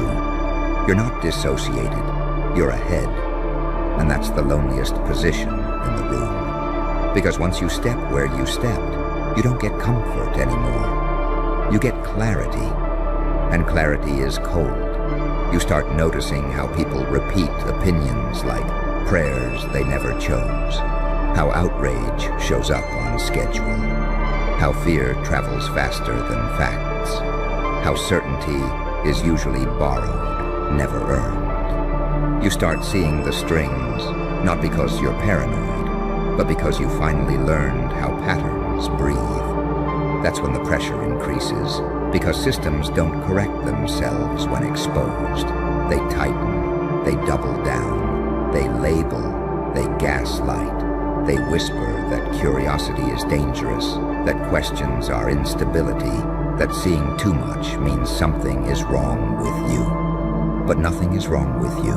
Speaker 1: You're not dissociated, you're ahead. And that's the loneliest position in the room. Because once you step where you stepped, you don't get comfort anymore. You get clarity, and clarity is cold. You start noticing how people repeat opinions like prayers they never chose, how outrage shows up on schedule, how fear travels faster than facts, how certainty is usually borrowed, never earned. You start seeing the strings, not because you're paranoid, but because you finally learned how patterns breathe. That's when the pressure increases, because systems don't correct themselves when exposed. They tighten, they double down, they label, they gaslight, they whisper that curiosity is dangerous, that questions are instability, that seeing too much means something is wrong with you. But nothing is wrong with you.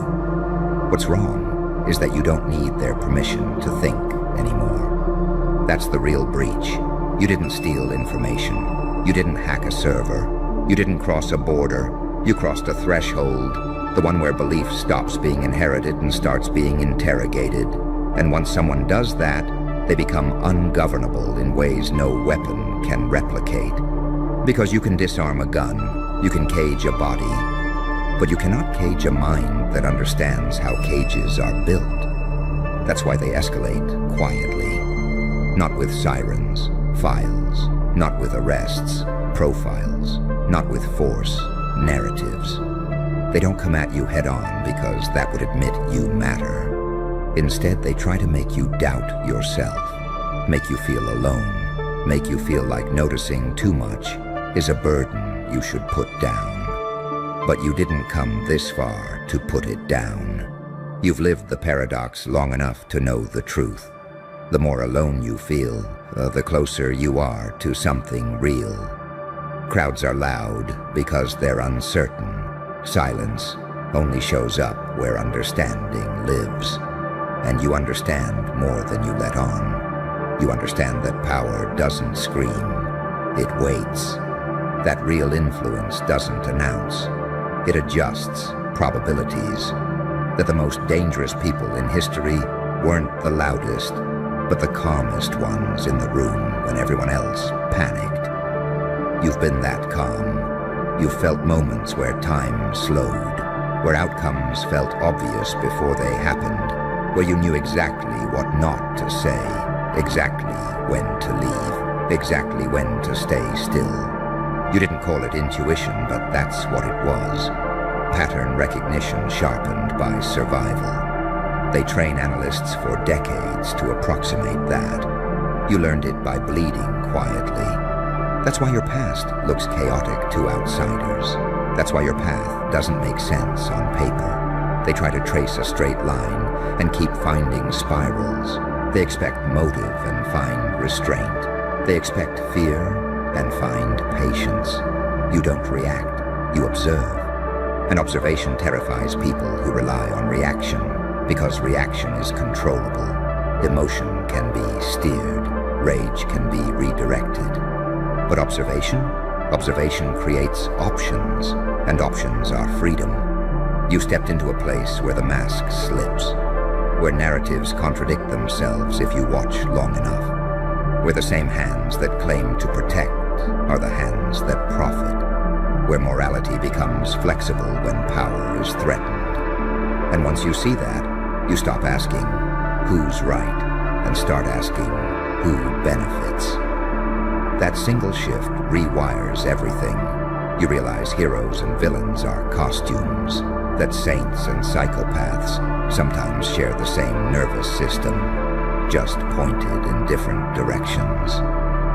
Speaker 1: What's wrong is that you don't need their permission to think anymore. That's the real breach. You didn't steal information. You didn't hack a server. You didn't cross a border. You crossed a threshold, the one where belief stops being inherited and starts being interrogated. And once someone does that, they become ungovernable in ways no weapon can replicate. Because you can disarm a gun, you can cage a body, but you cannot cage a mind that understands how cages are built. That's why they escalate quietly, not with sirens, files, not with arrests, profiles, not with force, narratives. They don't come at you head-on because that would admit you matter. Instead, they try to make you doubt yourself, make you feel alone, make you feel like noticing too much is a burden you should put down. But you didn't come this far to put it down. You've lived the paradox long enough to know the truth. The more alone you feel, the closer you are to something real. Crowds are loud because they're uncertain. Silence only shows up where understanding lives. And you understand more than you let on. You understand that power doesn't scream, it waits. That real influence doesn't announce, it adjusts probabilities. That the most dangerous people in history weren't the loudest, but the calmest ones in the room when everyone else panicked. You've been that calm. You've felt moments where time slowed, where outcomes felt obvious before they happened, where you knew exactly what not to say, exactly when to leave, exactly when to stay still. You didn't call it intuition, but that's what it was. Pattern recognition sharpened by survival. They train analysts for decades to approximate that. You learned it by bleeding quietly. That's why your past looks chaotic to outsiders. That's why your path doesn't make sense on paper. They try to trace a straight line and keep finding spirals. They expect motive and find restraint. They expect fear and find patience. You don't react, you observe. And observation terrifies people who rely on reaction, because reaction is controllable. Emotion can be steered, rage can be redirected. But observation creates options, and options are freedom. You stepped into a place where the mask slips, where narratives contradict themselves if you watch long enough, where the same hands that claim to protect are the hands that profit, where morality becomes flexible when power is threatened. And once you see that, you stop asking who's right and start asking who benefits. That single shift rewires everything. You realize heroes and villains are costumes, that saints and psychopaths sometimes share the same nervous system, just pointed in different directions.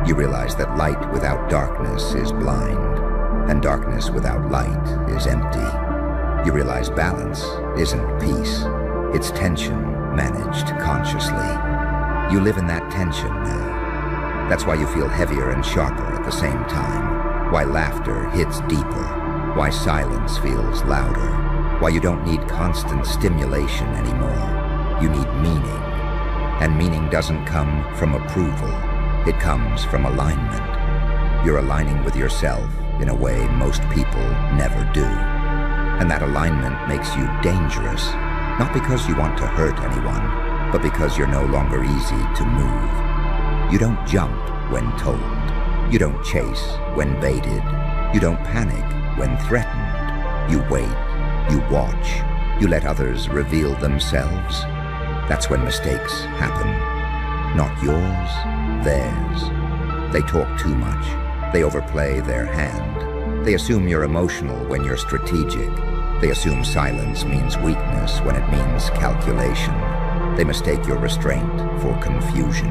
Speaker 1: You realize that light without darkness is blind, and darkness without light is empty. You realize balance isn't peace, it's tension managed consciously. You live in that tension now. That's why you feel heavier and sharper at the same time, why laughter hits deeper, why silence feels louder, why you don't need constant stimulation anymore. You need meaning, and meaning doesn't come from approval. It comes from alignment. You're aligning with yourself in a way most people never do. And that alignment makes you dangerous, not because you want to hurt anyone, but because you're no longer easy to move. You don't jump when told. You don't chase when baited. You don't panic when threatened. You wait. You watch. You let others reveal themselves. That's when mistakes happen. Not yours, theirs. They talk too much. They overplay their hand. They assume you're emotional when you're strategic. They assume silence means weakness when it means calculation. They mistake your restraint for confusion.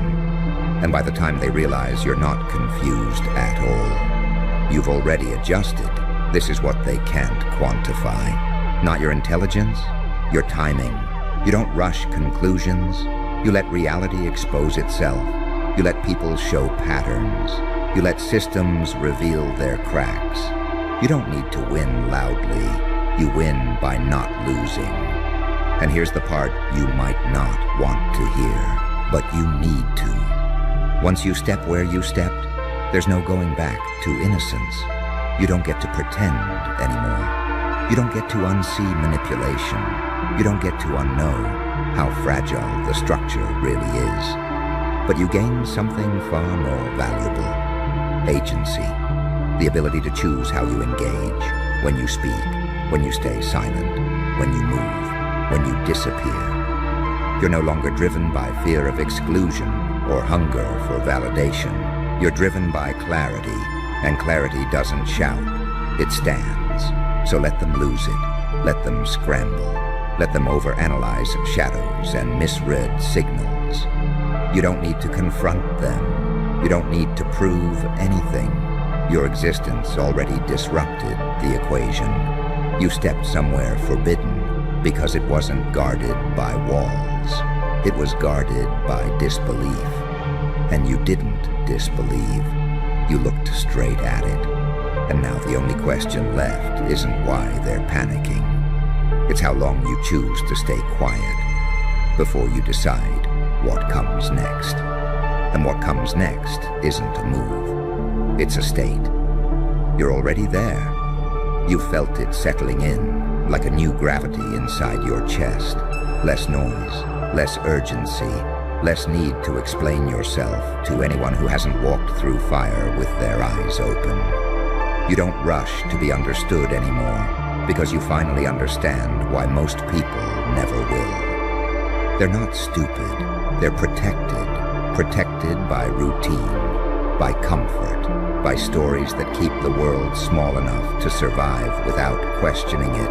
Speaker 1: And by the time they realize you're not confused at all, you've already adjusted. This is what they can't quantify. Not your intelligence, your timing. You don't rush conclusions. You let reality expose itself. You let people show patterns. You let systems reveal their cracks. You don't need to win loudly. You win by not losing. And here's the part you might not want to hear, but you need to. Once you step where you stepped, there's no going back to innocence. You don't get to pretend anymore. You don't get to unsee manipulation. You don't get to unknow how fragile the structure really is. But you gain something far more valuable. Agency. The ability to choose how you engage, when you speak, when you stay silent, when you move, when you disappear. You're no longer driven by fear of exclusion or hunger for validation. You're driven by clarity, and clarity doesn't shout, it stands. So let them lose it, let them scramble. Let them overanalyze shadows and misread signals. You don't need to confront them. You don't need to prove anything. Your existence already disrupted the equation. You stepped somewhere forbidden because it wasn't guarded by walls. It was guarded by disbelief. And you didn't disbelieve. You looked straight at it. And now the only question left isn't why they're panicking. It's how long you choose to stay quiet before you decide what comes next. And what comes next isn't a move. It's a state. You're already there. You've felt it settling in like a new gravity inside your chest. Less noise, less urgency, less need to explain yourself to anyone who hasn't walked through fire with their eyes open. You don't rush to be understood anymore because you finally understand why most people never will. They're not stupid, they're protected by routine, by comfort, by stories that keep the world small enough to survive without questioning it.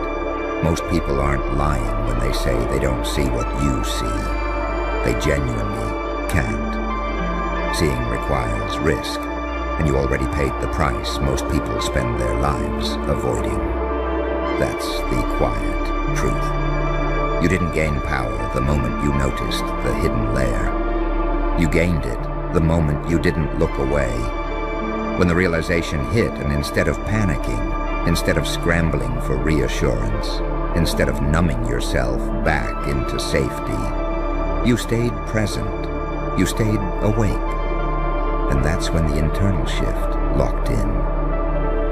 Speaker 1: Most people aren't lying when they say they don't see what you see. They genuinely can't. Seeing requires risk, and you already paid the price most people spend their lives avoiding. That's the quiet truth. You didn't gain power the moment you noticed the hidden layer. You gained it the moment you didn't look away. When the realization hit, and instead of panicking, instead of scrambling for reassurance, instead of numbing yourself back into safety, you stayed present, you stayed awake. And that's when the internal shift locked in.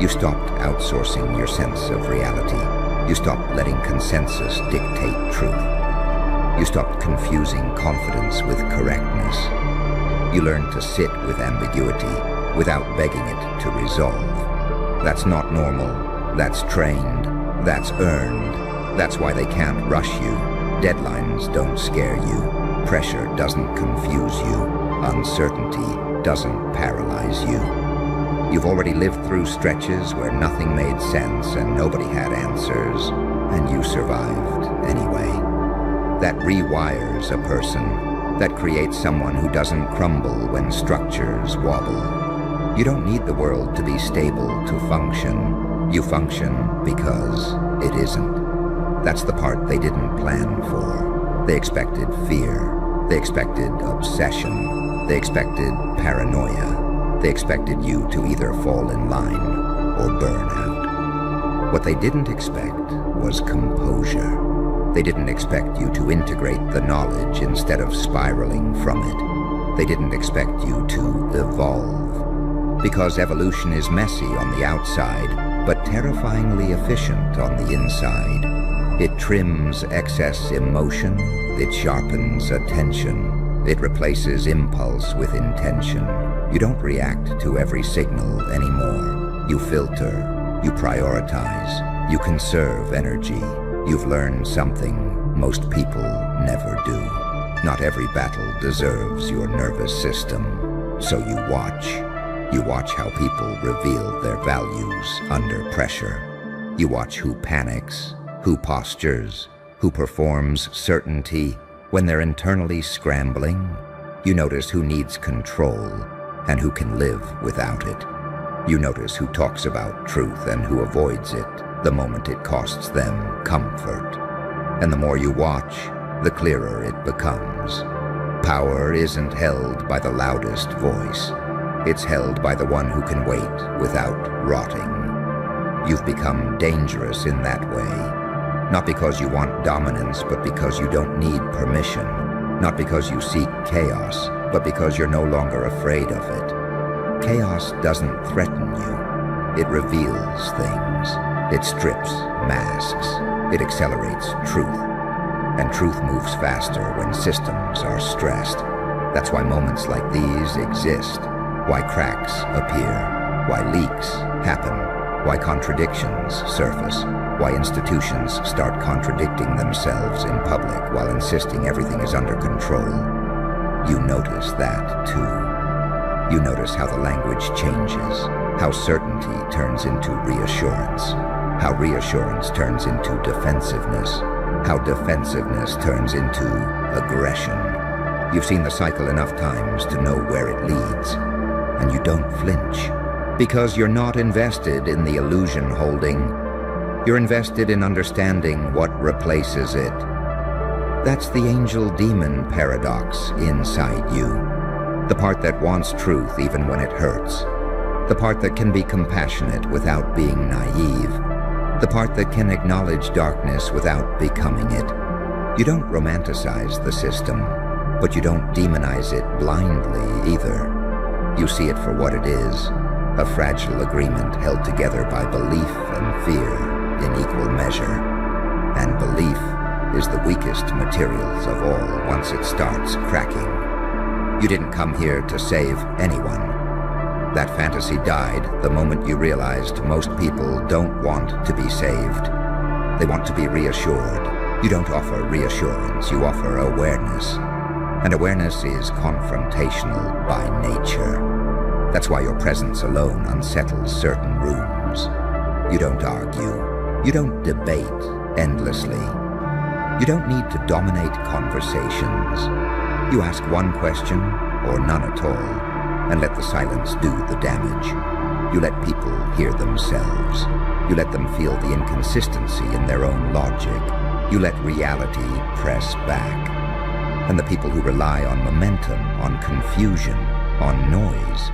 Speaker 1: You stopped outsourcing your sense of reality. You stopped letting consensus dictate truth. You stopped confusing confidence with correctness. You learned to sit with ambiguity without begging it to resolve. That's not normal. That's trained. That's earned. That's why they can't rush you. Deadlines don't scare you. Pressure doesn't confuse you. Uncertainty doesn't paralyze you. You've already lived through stretches where nothing made sense and nobody had answers, and you survived anyway. That rewires a person. That creates someone who doesn't crumble when structures wobble. You don't need the world to be stable to function. You function because it isn't. That's the part they didn't plan for. They expected fear. They expected obsession. They expected paranoia. They expected you to either fall in line or burn out. What they didn't expect was composure. They didn't expect you to integrate the knowledge instead of spiraling from it. They didn't expect you to evolve. Because evolution is messy on the outside, but terrifyingly efficient on the inside. It trims excess emotion. It sharpens attention. It replaces impulse with intention. You don't react to every signal anymore. You filter. You prioritize. You conserve energy. You've learned something most people never do. Not every battle deserves your nervous system. So you watch. You watch how people reveal their values under pressure. You watch who panics, who postures, who performs certainty when they're internally scrambling. You notice who needs control and who can live without it. You notice who talks about truth and who avoids it the moment it costs them comfort. And the more you watch, the clearer it becomes. Power isn't held by the loudest voice. It's held by the one who can wait without rotting. You've become dangerous in that way. Not because you want dominance, but because you don't need permission. Not because you seek chaos, but because you're no longer afraid of it. Chaos doesn't threaten you. It reveals things. It strips masks. It accelerates truth. And truth moves faster when systems are stressed. That's why moments like these exist. Why cracks appear. Why leaks happen. Why contradictions surface. Why institutions start contradicting themselves in public while insisting everything is under control. You notice that too. You notice how the language changes, how certainty turns into reassurance, how reassurance turns into defensiveness, how defensiveness turns into aggression. You've seen the cycle enough times to know where it leads, and you don't flinch, because you're not invested in the illusion holding. You're invested in understanding what replaces it. That's the angel-demon paradox inside you. The part that wants truth even when it hurts. The part that can be compassionate without being naive. The part that can acknowledge darkness without becoming it. You don't romanticize the system, but you don't demonize it blindly either. You see it for what it is, a fragile agreement held together by belief and fear in equal measure. And belief is the weakest materials of all once it starts cracking. You didn't come here to save anyone. That fantasy died the moment you realized most people don't want to be saved. They want to be reassured. You don't offer reassurance, you offer awareness. And awareness is confrontational by nature. That's why your presence alone unsettles certain rooms. You don't argue. You don't debate endlessly. You don't need to dominate conversations. You ask one question, or none at all, and let the silence do the damage. You let people hear themselves. You let them feel the inconsistency in their own logic. You let reality press back. And the people who rely on momentum, on confusion, on noise,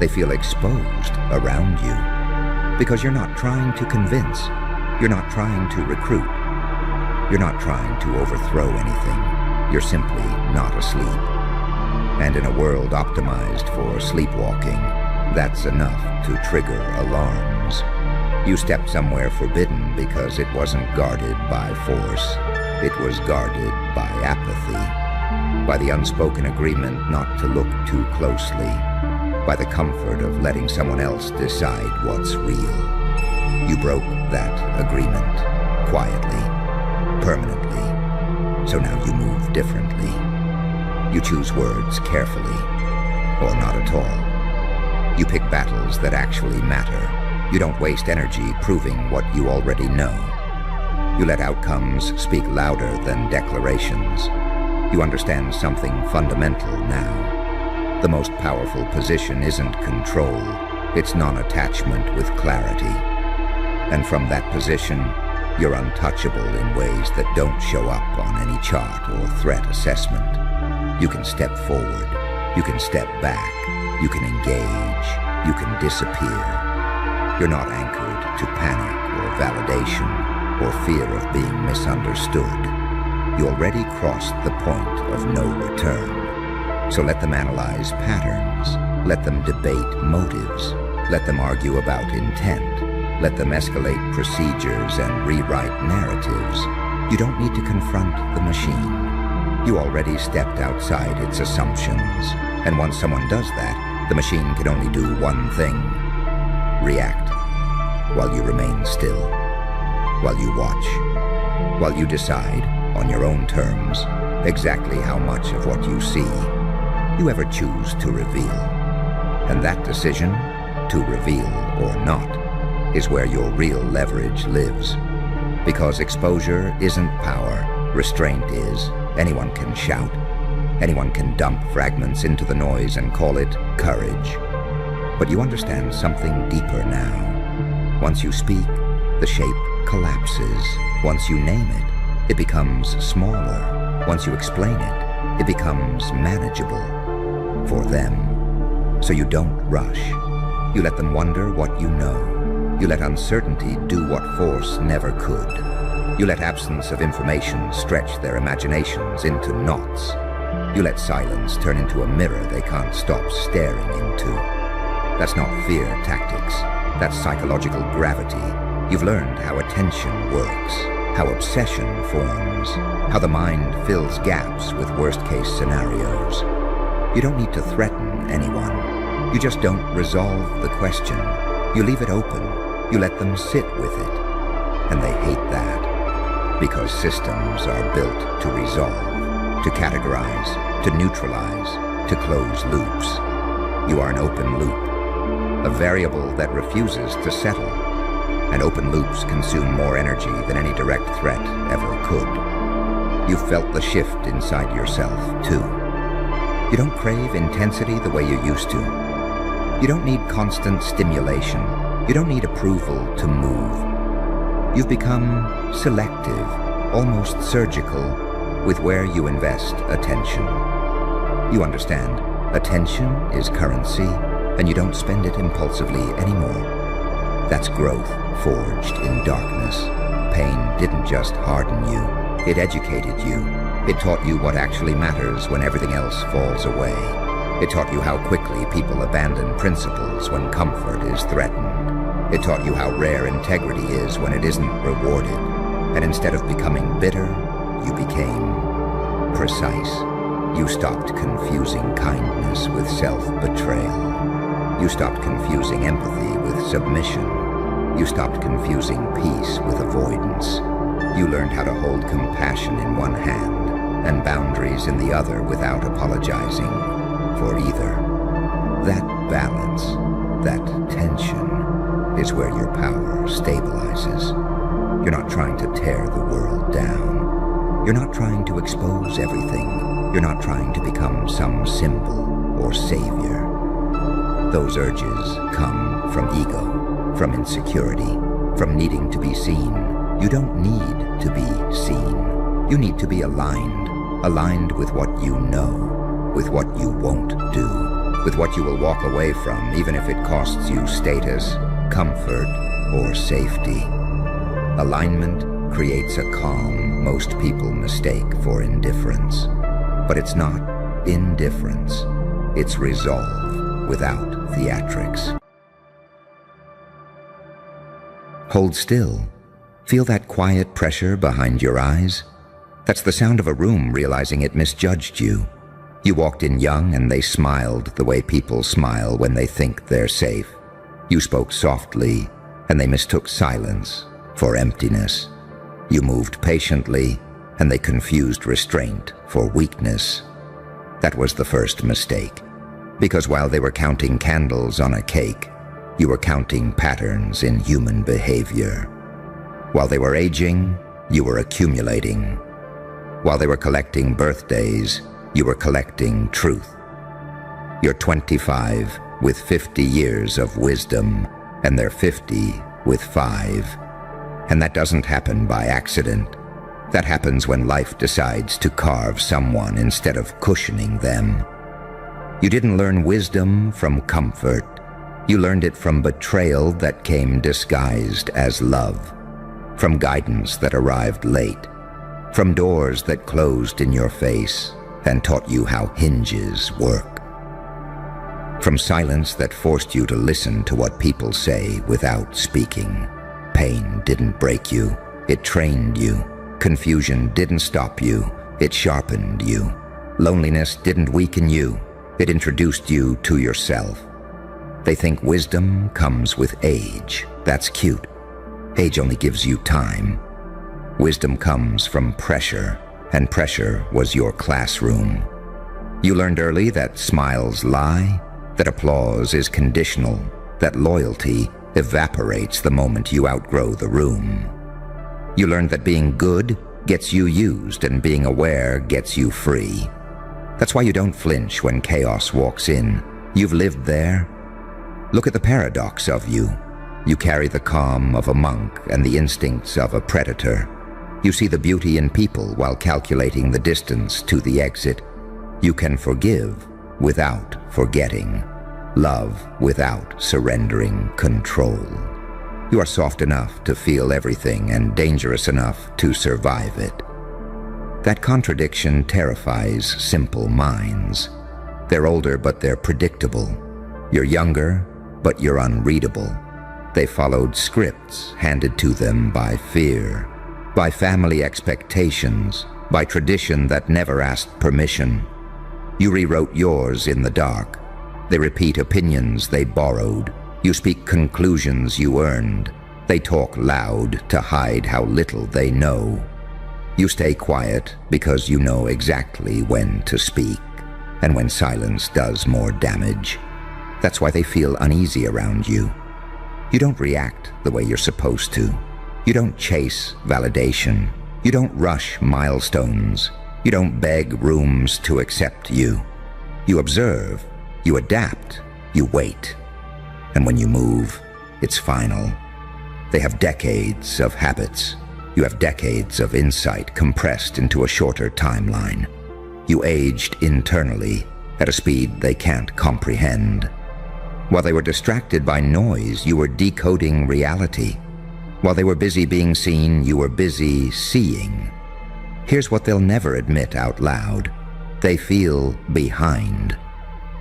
Speaker 1: they feel exposed around you. Because you're not trying to convince. You're not trying to recruit. You're not trying to overthrow anything. You're simply not asleep. And in a world optimized for sleepwalking, that's enough to trigger alarms. You stepped somewhere forbidden because it wasn't guarded by force. It was guarded by apathy, by the unspoken agreement not to look too closely, by the comfort of letting someone else decide what's real. You broke that agreement, quietly, permanently. So now you move differently. You choose words carefully, or not at all. You pick battles that actually matter. You don't waste energy proving what you already know. You let outcomes speak louder than declarations. You understand something fundamental now. The most powerful position isn't control, it's non-attachment with clarity. And from that position, you're untouchable in ways that don't show up on any chart or threat assessment. You can step forward, you can step back, you can engage, you can disappear. You're not anchored to panic or validation or fear of being misunderstood. You already crossed the point of no return. So let them analyze patterns, let them debate motives, let them argue about intent. Let them escalate procedures and rewrite narratives. You don't need to confront the machine. You already stepped outside its assumptions. And once someone does that, the machine can only do one thing: react, while you remain still, while you watch, while you decide, on your own terms, exactly how much of what you see you ever choose to reveal. And that decision, to reveal or not, is where your real leverage lives. Because exposure isn't power, restraint is. Anyone can shout. Anyone can dump fragments into the noise and call it courage. But you understand something deeper now. Once you speak, the shape collapses. Once you name it, it becomes smaller. Once you explain it, it becomes manageable. For them. So you don't rush. You let them wonder what you know. You let uncertainty do what force never could. You let absence of information stretch their imaginations into knots. You let silence turn into a mirror they can't stop staring into. That's not fear tactics. That's psychological gravity. You've learned how attention works, how obsession forms, how the mind fills gaps with worst-case scenarios. You don't need to threaten anyone. You just don't resolve the question. You leave it open. You let them sit with it. And they hate that. Because systems are built to resolve, to categorize, to neutralize, to close loops. You are an open loop, a variable that refuses to settle. And open loops consume more energy than any direct threat ever could. You've felt the shift inside yourself, too. You don't crave intensity the way you used to. You don't need constant stimulation. You don't need approval to move. You've become selective, almost surgical, with where you invest attention. You understand, attention is currency, and you don't spend it impulsively anymore. That's growth forged in darkness. Pain didn't just harden you, it educated you. It taught you what actually matters when everything else falls away. It taught you how quickly people abandon principles when comfort is threatened. It taught you how rare integrity is when it isn't rewarded. And instead of becoming bitter, You became precise. You stopped confusing kindness with self-betrayal. You stopped confusing empathy with submission. You stopped confusing peace with avoidance. You learned how to hold compassion in one hand and boundaries in the other without apologizing for either. That balance, that tension, is where your power stabilizes. You're not trying to tear the world down. You're not trying to expose everything. You're not trying to become some symbol or savior. Those urges come from ego, from insecurity, from needing to be seen. You don't need to be seen. You need to be aligned with what you know, with what you won't do, with what you will walk away from, even if it costs you status, comfort, or safety. Alignment creates a calm most people mistake for indifference. But it's not indifference. It's resolve without theatrics. Hold still. Feel that quiet pressure behind your eyes? That's the sound of a room realizing it misjudged you. You walked in young and they smiled the way people smile when they think they're safe. You spoke softly and they mistook silence for emptiness. You moved patiently and they confused restraint for weakness. That was the first mistake, because while they were counting candles on a cake, you were counting patterns in human behavior. While they were aging, you were accumulating. While they were collecting birthdays, you were collecting truth. You're 25 with 50 years of wisdom, and they're 50 with 5. And that doesn't happen by accident. That happens when life decides to carve someone instead of cushioning them. You didn't learn wisdom from comfort. You learned it from betrayal that came disguised as love, from guidance that arrived late, from doors that closed in your face and taught you how hinges work, from silence that forced you to listen to what people say without speaking. Pain didn't break you, it trained you. Confusion didn't stop you, it sharpened you. Loneliness didn't weaken you, it introduced you to yourself. They think wisdom comes with age. That's cute. Age only gives you time. Wisdom comes from pressure, and pressure was your classroom. You learned early that smiles lie, that applause is conditional, that loyalty evaporates the moment you outgrow the room. You learned that being good gets you used and being aware gets you free. That's why you don't flinch when chaos walks in. You've lived there. Look at the paradox of you. You carry the calm of a monk and the instincts of a predator. You see the beauty in people while calculating the distance to the exit. You can forgive without forgetting. Love without surrendering control. You are soft enough to feel everything and dangerous enough to survive it. That contradiction terrifies simple minds. They're older, but they're predictable. You're younger, but you're unreadable. They followed scripts handed to them by fear, by family expectations, by tradition that never asked permission. You rewrote yours in the dark. They repeat opinions they borrowed. You speak conclusions you earned. They talk loud to hide how little they know. You stay quiet because you know exactly when to speak, and when silence does more damage. That's why they feel uneasy around you. You don't react the way you're supposed to. You don't chase validation. You don't rush milestones. You don't beg rooms to accept you. You observe. You adapt, you wait, and when you move, it's final. They have decades of habits. You have decades of insight compressed into a shorter timeline. You aged internally at a speed they can't comprehend. While they were distracted by noise, you were decoding reality. While they were busy being seen, you were busy seeing. Here's what they'll never admit out loud. They feel behind.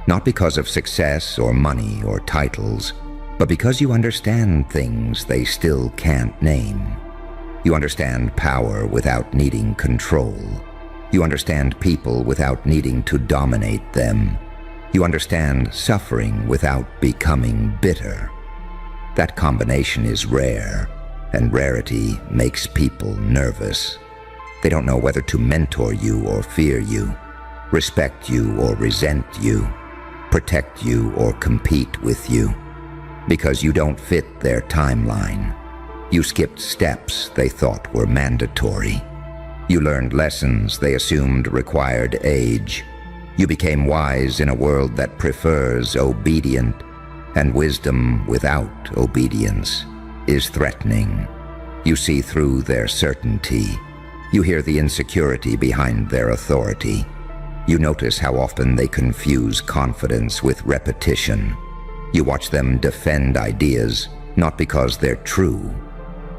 Speaker 1: Not because of success or money or titles, but because you understand things they still can't name. You understand power without needing control. You understand people without needing to dominate them. You understand suffering without becoming bitter. That combination is rare, and rarity makes people nervous. They don't know whether to mentor you or fear you, respect you or resent you, protect you or compete with you, because you don't fit their timeline. You skipped steps they thought were mandatory. You learned lessons they assumed required age. You became wise in a world that prefers obedient, and wisdom without obedience is threatening. You see through their certainty. You hear the insecurity behind their authority. You notice how often they confuse confidence with repetition. You watch them defend ideas, not because they're true,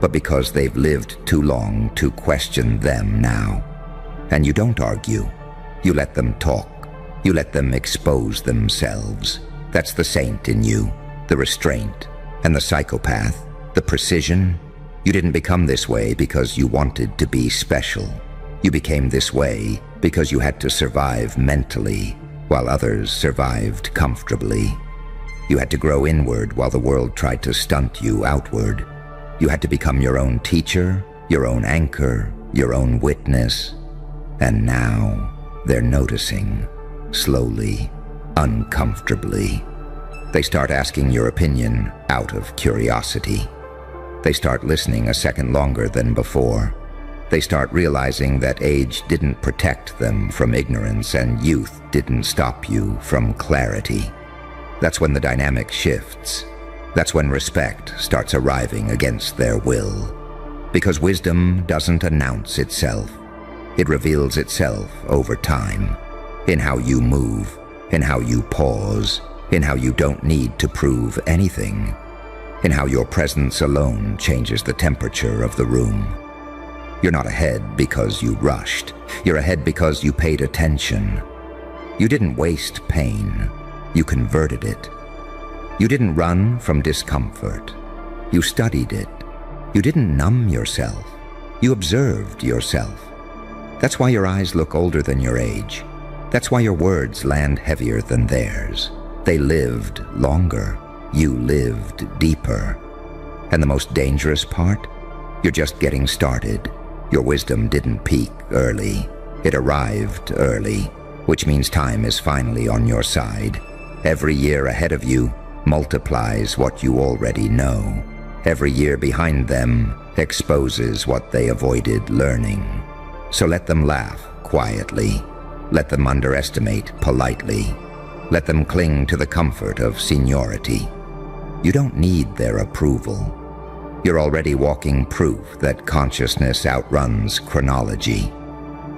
Speaker 1: but because they've lived too long to question them now. And you don't argue. You let them talk. You let them expose themselves. That's the saint in you, the restraint, and the psychopath, the precision. You didn't become this way because you wanted to be special. You became this way because you had to survive mentally, while others survived comfortably. You had to grow inward while the world tried to stunt you outward. You had to become your own teacher, your own anchor, your own witness. And now they're noticing, slowly, uncomfortably. They start asking your opinion out of curiosity. They start listening a second longer than before. They start realizing that age didn't protect them from ignorance and youth didn't stop you from clarity. That's when the dynamic shifts. That's when respect starts arriving against their will. Because wisdom doesn't announce itself. It reveals itself over time, in how you move, in how you pause, in how you don't need to prove anything, in how your presence alone changes the temperature of the room. You're not ahead because you rushed. You're ahead because you paid attention. You didn't waste pain. You converted it. You didn't run from discomfort. You studied it. You didn't numb yourself. You observed yourself. That's why your eyes look older than your age. That's why your words land heavier than theirs. They lived longer. You lived deeper. And the most dangerous part? You're just getting started. Your wisdom didn't peak early. It arrived early, which means time is finally on your side. Every year ahead of you multiplies what you already know. Every year behind them exposes what they avoided learning. So let them laugh quietly. Let them underestimate politely. Let them cling to the comfort of seniority. You don't need their approval. You're already walking proof that consciousness outruns chronology.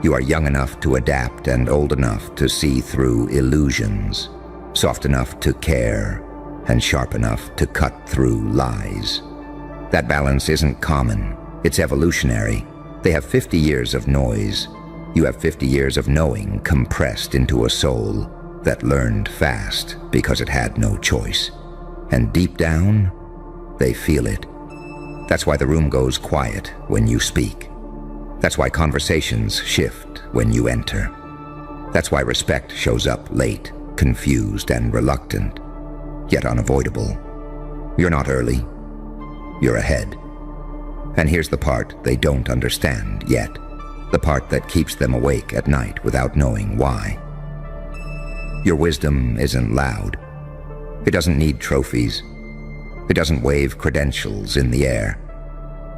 Speaker 1: You are young enough to adapt and old enough to see through illusions, soft enough to care, and sharp enough to cut through lies. That balance isn't common. It's evolutionary. They have 50 years of noise. You have 50 years of knowing compressed into a soul that learned fast because it had no choice. And deep down, they feel it. That's why the room goes quiet when you speak. That's why conversations shift when you enter. That's why respect shows up late, confused and reluctant, yet unavoidable. You're not early. You're ahead. And here's the part they don't understand yet. The part that keeps them awake at night without knowing why. Your wisdom isn't loud. It doesn't need trophies. It doesn't wave credentials in the air.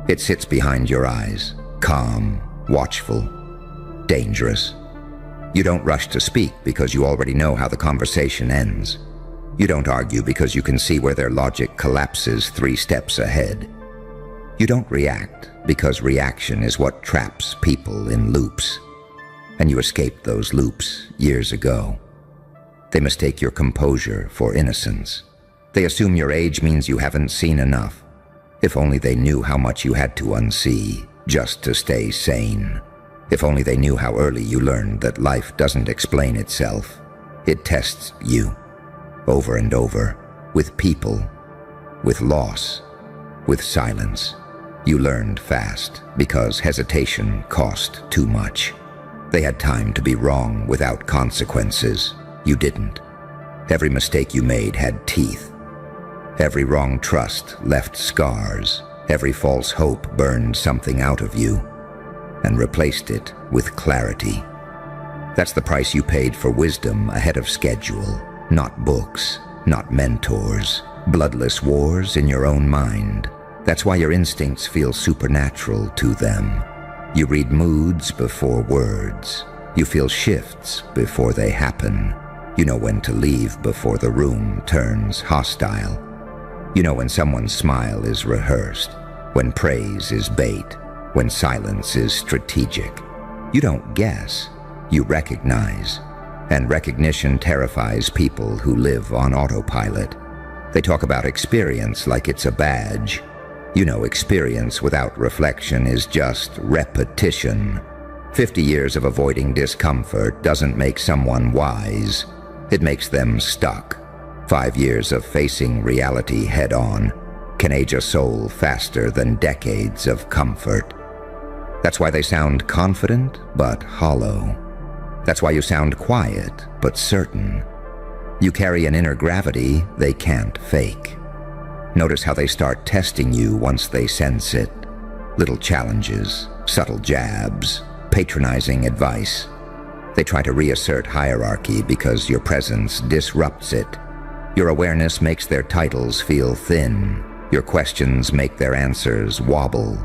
Speaker 1: It sits behind your eyes, calm, watchful, dangerous. You don't rush to speak because you already know how the conversation ends. You don't argue because you can see where their logic collapses 3 steps ahead. You don't react because reaction is what traps people in loops. And you escaped those loops years ago. They mistake your composure for innocence. They assume your age means you haven't seen enough. If only they knew how much you had to unsee just to stay sane. If only they knew how early you learned that life doesn't explain itself. It tests you, over and over, with people, with loss, with silence. You learned fast because hesitation cost too much. They had time to be wrong without consequences. You didn't. Every mistake you made had teeth. Every wrong trust left scars. Every false hope burned something out of you and replaced it with clarity. That's the price you paid for wisdom ahead of schedule. Not books, not mentors, bloodless wars in your own mind. That's why your instincts feel supernatural to them. You read moods before words. You feel shifts before they happen. You know when to leave before the room turns hostile. You know when someone's smile is rehearsed, when praise is bait, when silence is strategic. You don't guess, you recognize. And recognition terrifies people who live on autopilot. They talk about experience like it's a badge. You know, experience without reflection is just repetition. 50 years of avoiding discomfort doesn't make someone wise. It makes them stuck. 5 years of facing reality head-on can age a soul faster than decades of comfort. That's why they sound confident but hollow. That's why you sound quiet but certain. You carry an inner gravity they can't fake. Notice how they start testing you once they sense it. Little challenges, subtle jabs, patronizing advice. They try to reassert hierarchy because your presence disrupts it. Your awareness makes their titles feel thin. Your questions make their answers wobble.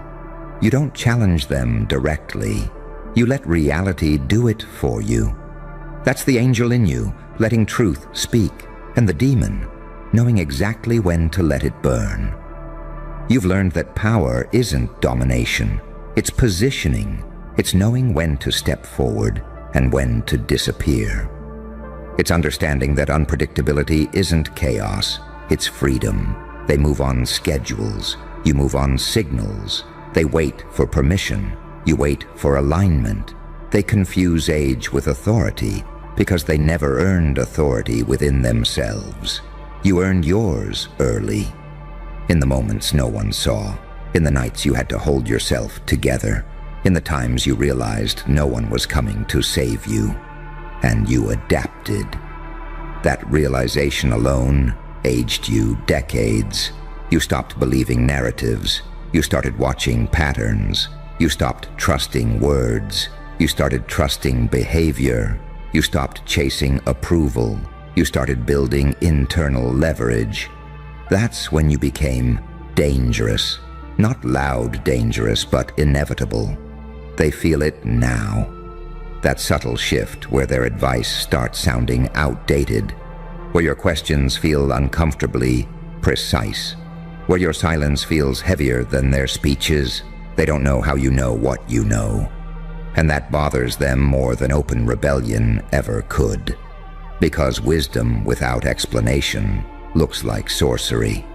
Speaker 1: You don't challenge them directly. You let reality do it for you. That's the angel in you, letting truth speak, and the demon, knowing exactly when to let it burn. You've learned that power isn't domination. It's positioning. It's knowing when to step forward and when to disappear. It's understanding that unpredictability isn't chaos. It's freedom. They move on schedules. You move on signals. They wait for permission. You wait for alignment. They confuse age with authority because they never earned authority within themselves. You earned yours early, in the moments no one saw, in the nights you had to hold yourself together, in the times you realized no one was coming to save you, and you adapted. That realization alone aged you decades. You stopped believing narratives. You started watching patterns. You stopped trusting words. You started trusting behavior. You stopped chasing approval. You started building internal leverage. That's when you became dangerous. Not loud dangerous, but inevitable. They feel it now. That subtle shift where their advice starts sounding outdated, where your questions feel uncomfortably precise, where your silence feels heavier than their speeches. They don't know how you know what you know. And that bothers them more than open rebellion ever could. Because wisdom without explanation looks like sorcery.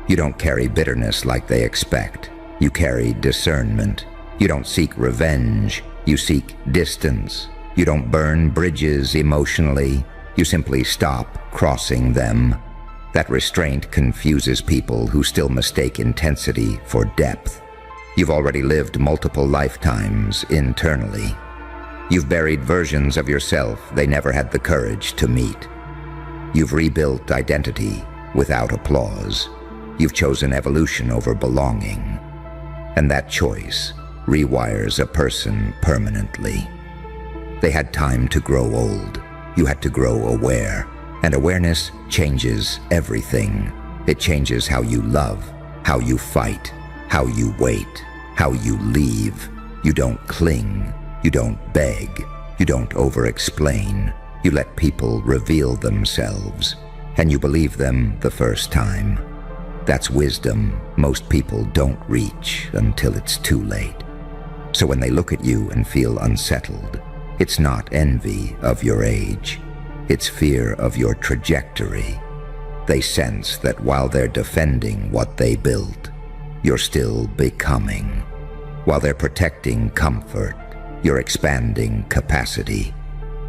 Speaker 1: You don't carry bitterness like they expect. You carry discernment. You don't seek revenge. You seek distance. You don't burn bridges emotionally. You simply stop crossing them. That restraint confuses people who still mistake intensity for depth. You've already lived multiple lifetimes internally. You've buried versions of yourself they never had the courage to meet. You've rebuilt identity without applause. You've chosen evolution over belonging. And that choice rewires a person permanently. They had time to grow old. You had to grow aware. And awareness changes everything. It changes how you love, how you fight, how you wait, how you leave. You don't cling. You don't beg. You don't over-explain. You let people reveal themselves, and you believe them the first time. That's wisdom most people don't reach until it's too late. So when they look at you and feel unsettled, it's not envy of your age. It's fear of your trajectory. They sense that while they're defending what they built, you're still becoming. While they're protecting comfort, you're expanding capacity.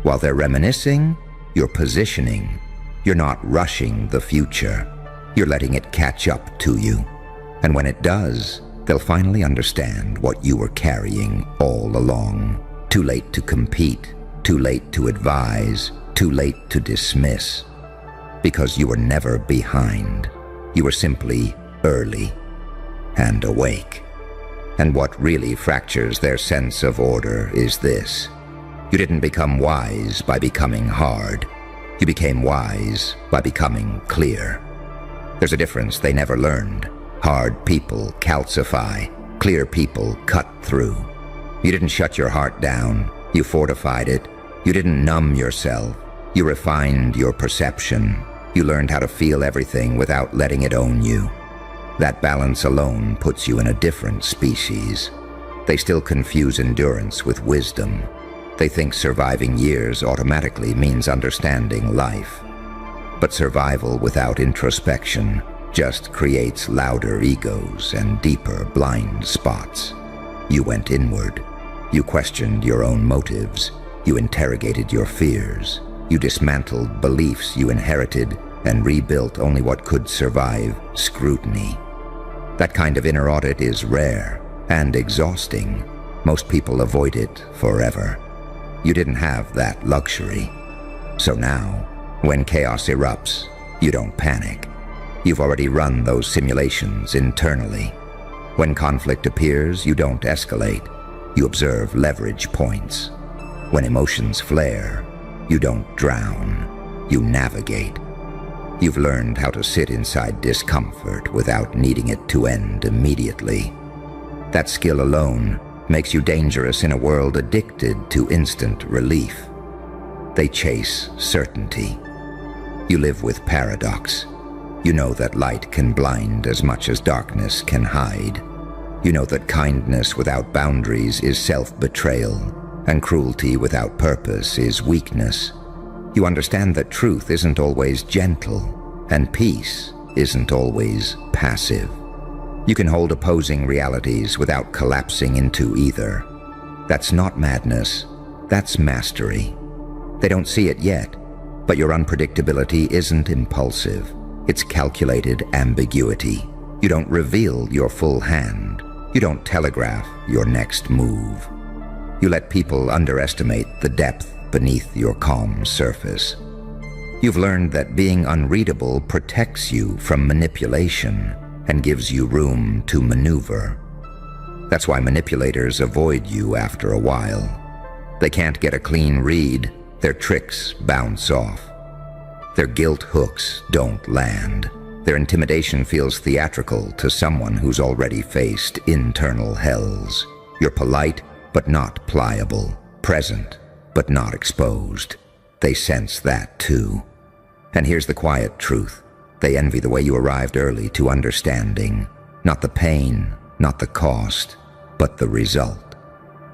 Speaker 1: While they're reminiscing, you're positioning. You're not rushing the future. You're letting it catch up to you. And when it does, They'll finally understand what you were carrying all along. Too late to compete, too late to advise, too late to dismiss. Because you were never behind. You were simply early and awake. And what really fractures their sense of order is this. You didn't become wise by becoming hard. You became wise by becoming clear. There's a difference they never learned. Hard people calcify. Clear people cut through. You didn't shut your heart down. You fortified it. You didn't numb yourself. You refined your perception. You learned how to feel everything without letting it own you. That balance alone puts you in a different species. They still confuse endurance with wisdom. They think surviving years automatically means understanding life. But survival without introspection just creates louder egos and deeper blind spots. You went inward. You questioned your own motives. You interrogated your fears. You dismantled beliefs you inherited and rebuilt only what could survive scrutiny. That kind of inner audit is rare and exhausting. Most people avoid it forever. You didn't have that luxury. So now, when chaos erupts, you don't panic. You've already run those simulations internally. When conflict appears, you don't escalate. You observe leverage points. When emotions flare, you don't drown. You navigate. You've learned how to sit inside discomfort without needing it to end immediately. That skill alone makes you dangerous in a world addicted to instant relief. They chase certainty. You live with paradox. You know that light can blind as much as darkness can hide. You know that kindness without boundaries is self-betrayal, and cruelty without purpose is weakness. You understand that truth isn't always gentle, and peace isn't always passive. You can hold opposing realities without collapsing into either. That's not madness, that's mastery. They don't see it yet, but your unpredictability isn't impulsive. It's calculated ambiguity. You don't reveal your full hand. You don't telegraph your next move. You let people underestimate the depth beneath your calm surface. You've learned that being unreadable protects you from manipulation and gives you room to maneuver. That's why manipulators avoid you after a while. They can't get a clean read. Their tricks bounce off. Their guilt hooks don't land. Their intimidation feels theatrical to someone who's already faced internal hells. You're polite, but not pliable. Present, but not exposed. They sense that too. And here's the quiet truth. They envy the way you arrived early to understanding. Not the pain, not the cost, but the result.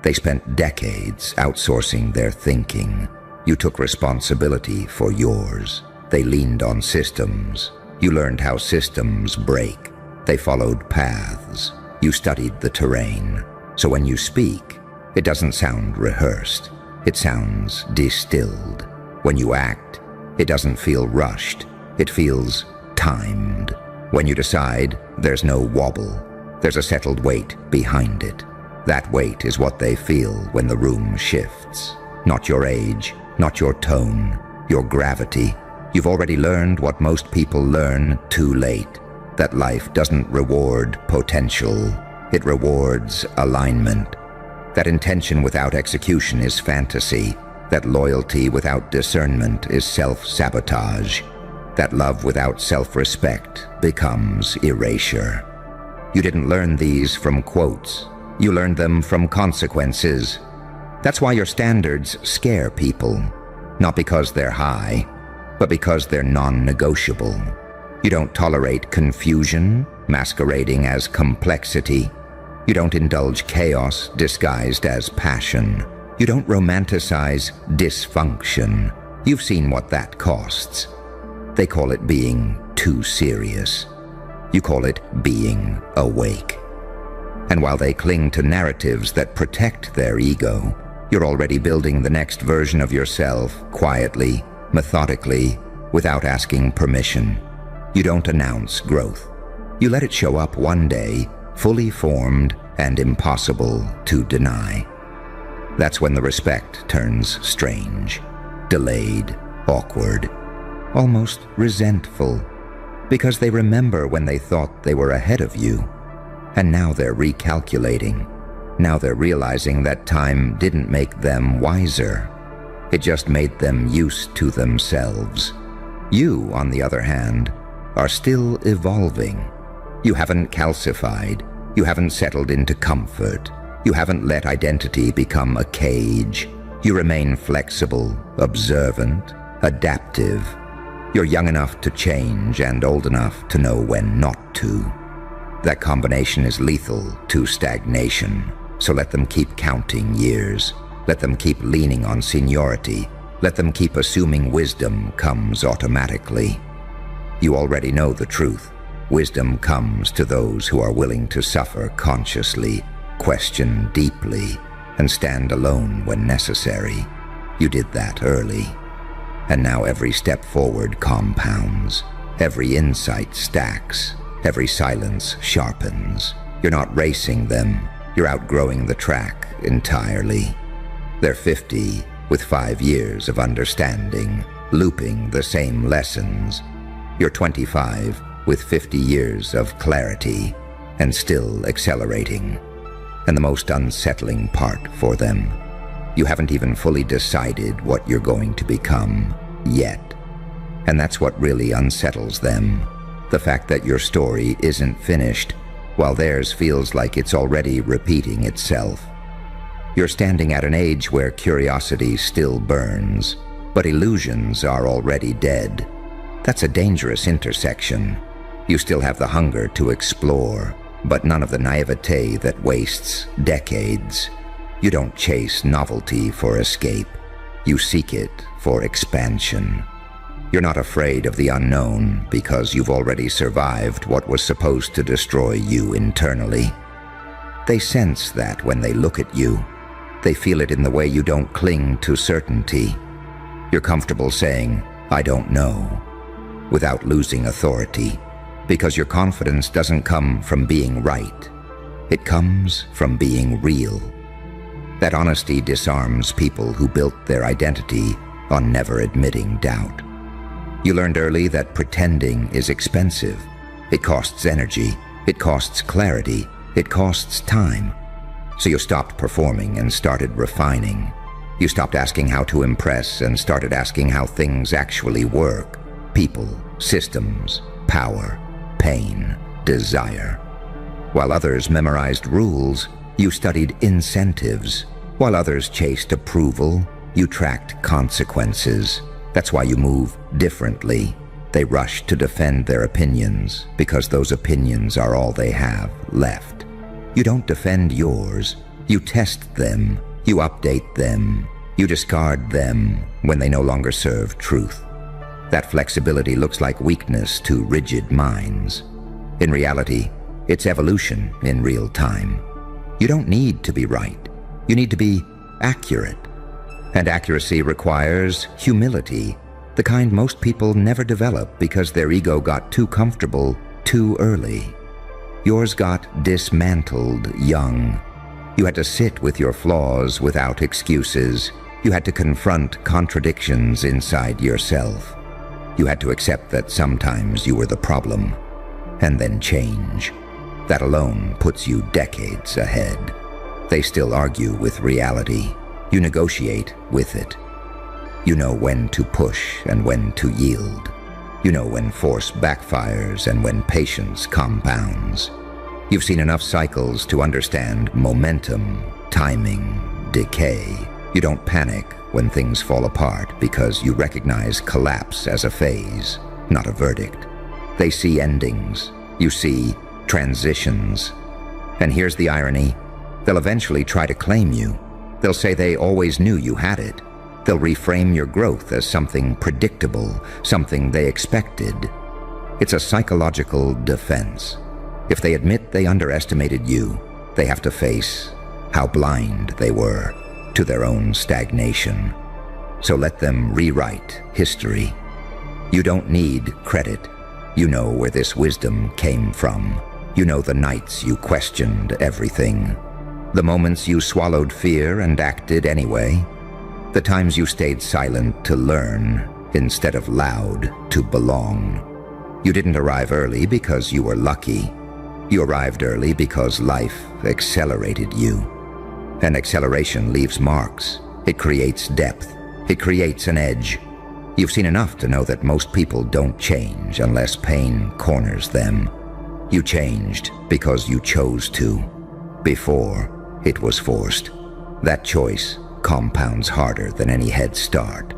Speaker 1: They spent decades outsourcing their thinking. You took responsibility for yours. They leaned on systems. You learned how systems break. They followed paths. You studied the terrain. So when you speak, it doesn't sound rehearsed. It sounds distilled. When you act, it doesn't feel rushed. It feels timed. When you decide, there's no wobble. There's a settled weight behind it. That weight is what they feel when the room shifts. Not your age, not your tone, your gravity. You've already learned what most people learn too late. That life doesn't reward potential. It rewards alignment. That intention without execution is fantasy. That loyalty without discernment is self-sabotage. That love without self-respect becomes erasure. You didn't learn these from quotes. You learned them from consequences. That's why your standards scare people. Not because they're high, but because they're non-negotiable. You don't tolerate confusion, masquerading as complexity. You don't indulge chaos disguised as passion. You don't romanticize dysfunction. You've seen what that costs. They call it being too serious. You call it being awake. And while they cling to narratives that protect their ego, you're already building the next version of yourself quietly, methodically, without asking permission. You don't announce growth. You let it show up one day, fully formed and impossible to deny. That's when the respect turns strange, delayed, awkward, almost resentful, because they remember when they thought they were ahead of you, and now they're recalculating. Now they're realizing that time didn't make them wiser. It just made them used to themselves. You, on the other hand, are still evolving. You haven't calcified. You haven't settled into comfort. You haven't let identity become a cage. You remain flexible, observant, adaptive. You're young enough to change and old enough to know when not to. That combination is lethal to stagnation, so let them keep counting years. Let them keep leaning on seniority. Let them keep assuming wisdom comes automatically. You already know the truth. Wisdom comes to those who are willing to suffer consciously, question deeply, and stand alone when necessary. You did that early. And now every step forward compounds. Every insight stacks. Every silence sharpens. You're not racing them. You're outgrowing the track entirely. They're 50 with 5 years of understanding, looping the same lessons. You're 25 with 50 years of clarity and still accelerating. And the most unsettling part for them, you haven't even fully decided what you're going to become yet. And that's what really unsettles them, the fact that your story isn't finished, while theirs feels like it's already repeating itself. You're standing at an age where curiosity still burns, but illusions are already dead. That's a dangerous intersection. You still have the hunger to explore, but none of the naivete that wastes decades. You don't chase novelty for escape. You seek it for expansion. You're not afraid of the unknown because you've already survived what was supposed to destroy you internally. They sense that when they look at you. They feel it in the way you don't cling to certainty. You're comfortable saying, "I don't know," without losing authority, because your confidence doesn't come from being right. It comes from being real. That honesty disarms people who built their identity on never admitting doubt. You learned early that pretending is expensive. It costs energy. It costs clarity. It costs time. So you stopped performing and started refining. You stopped asking how to impress and started asking how things actually work. People, systems, power, pain, desire. While others memorized rules, you studied incentives. While others chased approval, you tracked consequences. That's why you move differently. They rush to defend their opinions because those opinions are all they have left. You don't defend yours. You test them. You update them. You discard them when they no longer serve truth. That flexibility looks like weakness to rigid minds. In reality, it's evolution in real time. You don't need to be right. You need to be accurate. And accuracy requires humility, the kind most people never develop because their ego got too comfortable too early. Yours got dismantled young. You had to sit with your flaws without excuses. You had to confront contradictions inside yourself. You had to accept that sometimes you were the problem, and then change. That alone puts you decades ahead. They still argue with reality. You negotiate with it. You know when to push and when to yield. You know when force backfires and when patience compounds. You've seen enough cycles to understand momentum, timing, decay. You don't panic when things fall apart because you recognize collapse as a phase, not a verdict. They see endings. You see transitions. And here's the irony. They'll eventually try to claim you. They'll say they always knew you had it. They'll reframe your growth as something predictable, something they expected. It's a psychological defense. If they admit they underestimated you, they have to face how blind they were to their own stagnation. So let them rewrite history. You don't need credit. You know where this wisdom came from. You know the nights you questioned everything, the moments you swallowed fear and acted anyway, the times you stayed silent to learn instead of loud to belong. You didn't arrive early because you were lucky. You arrived early because life accelerated you. And acceleration leaves marks. It creates depth. It creates an edge. You've seen enough to know that most people don't change unless pain corners them. You changed because you chose to. Before, it was forced. That choice compounds harder than any head start.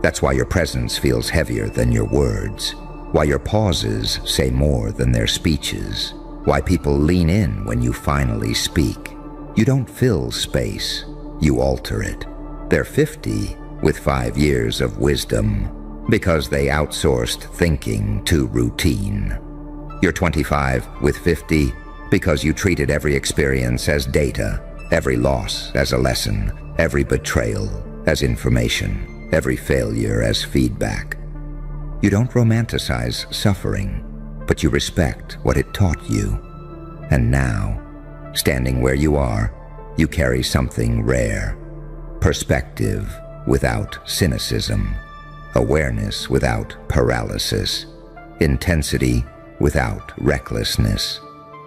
Speaker 1: That's why your presence feels heavier than your words. Why your pauses say more than their speeches. Why people lean in when you finally speak. You don't fill space, you alter it. They're 50 with 5 years of wisdom because they outsourced thinking to routine. You're 25 with 50 because you treated every experience as data, every loss as a lesson, every betrayal as information, every failure as feedback. You don't romanticize suffering, but you respect what it taught you. And now, standing where you are, you carry something rare. Perspective without cynicism. Awareness without paralysis. Intensity without recklessness.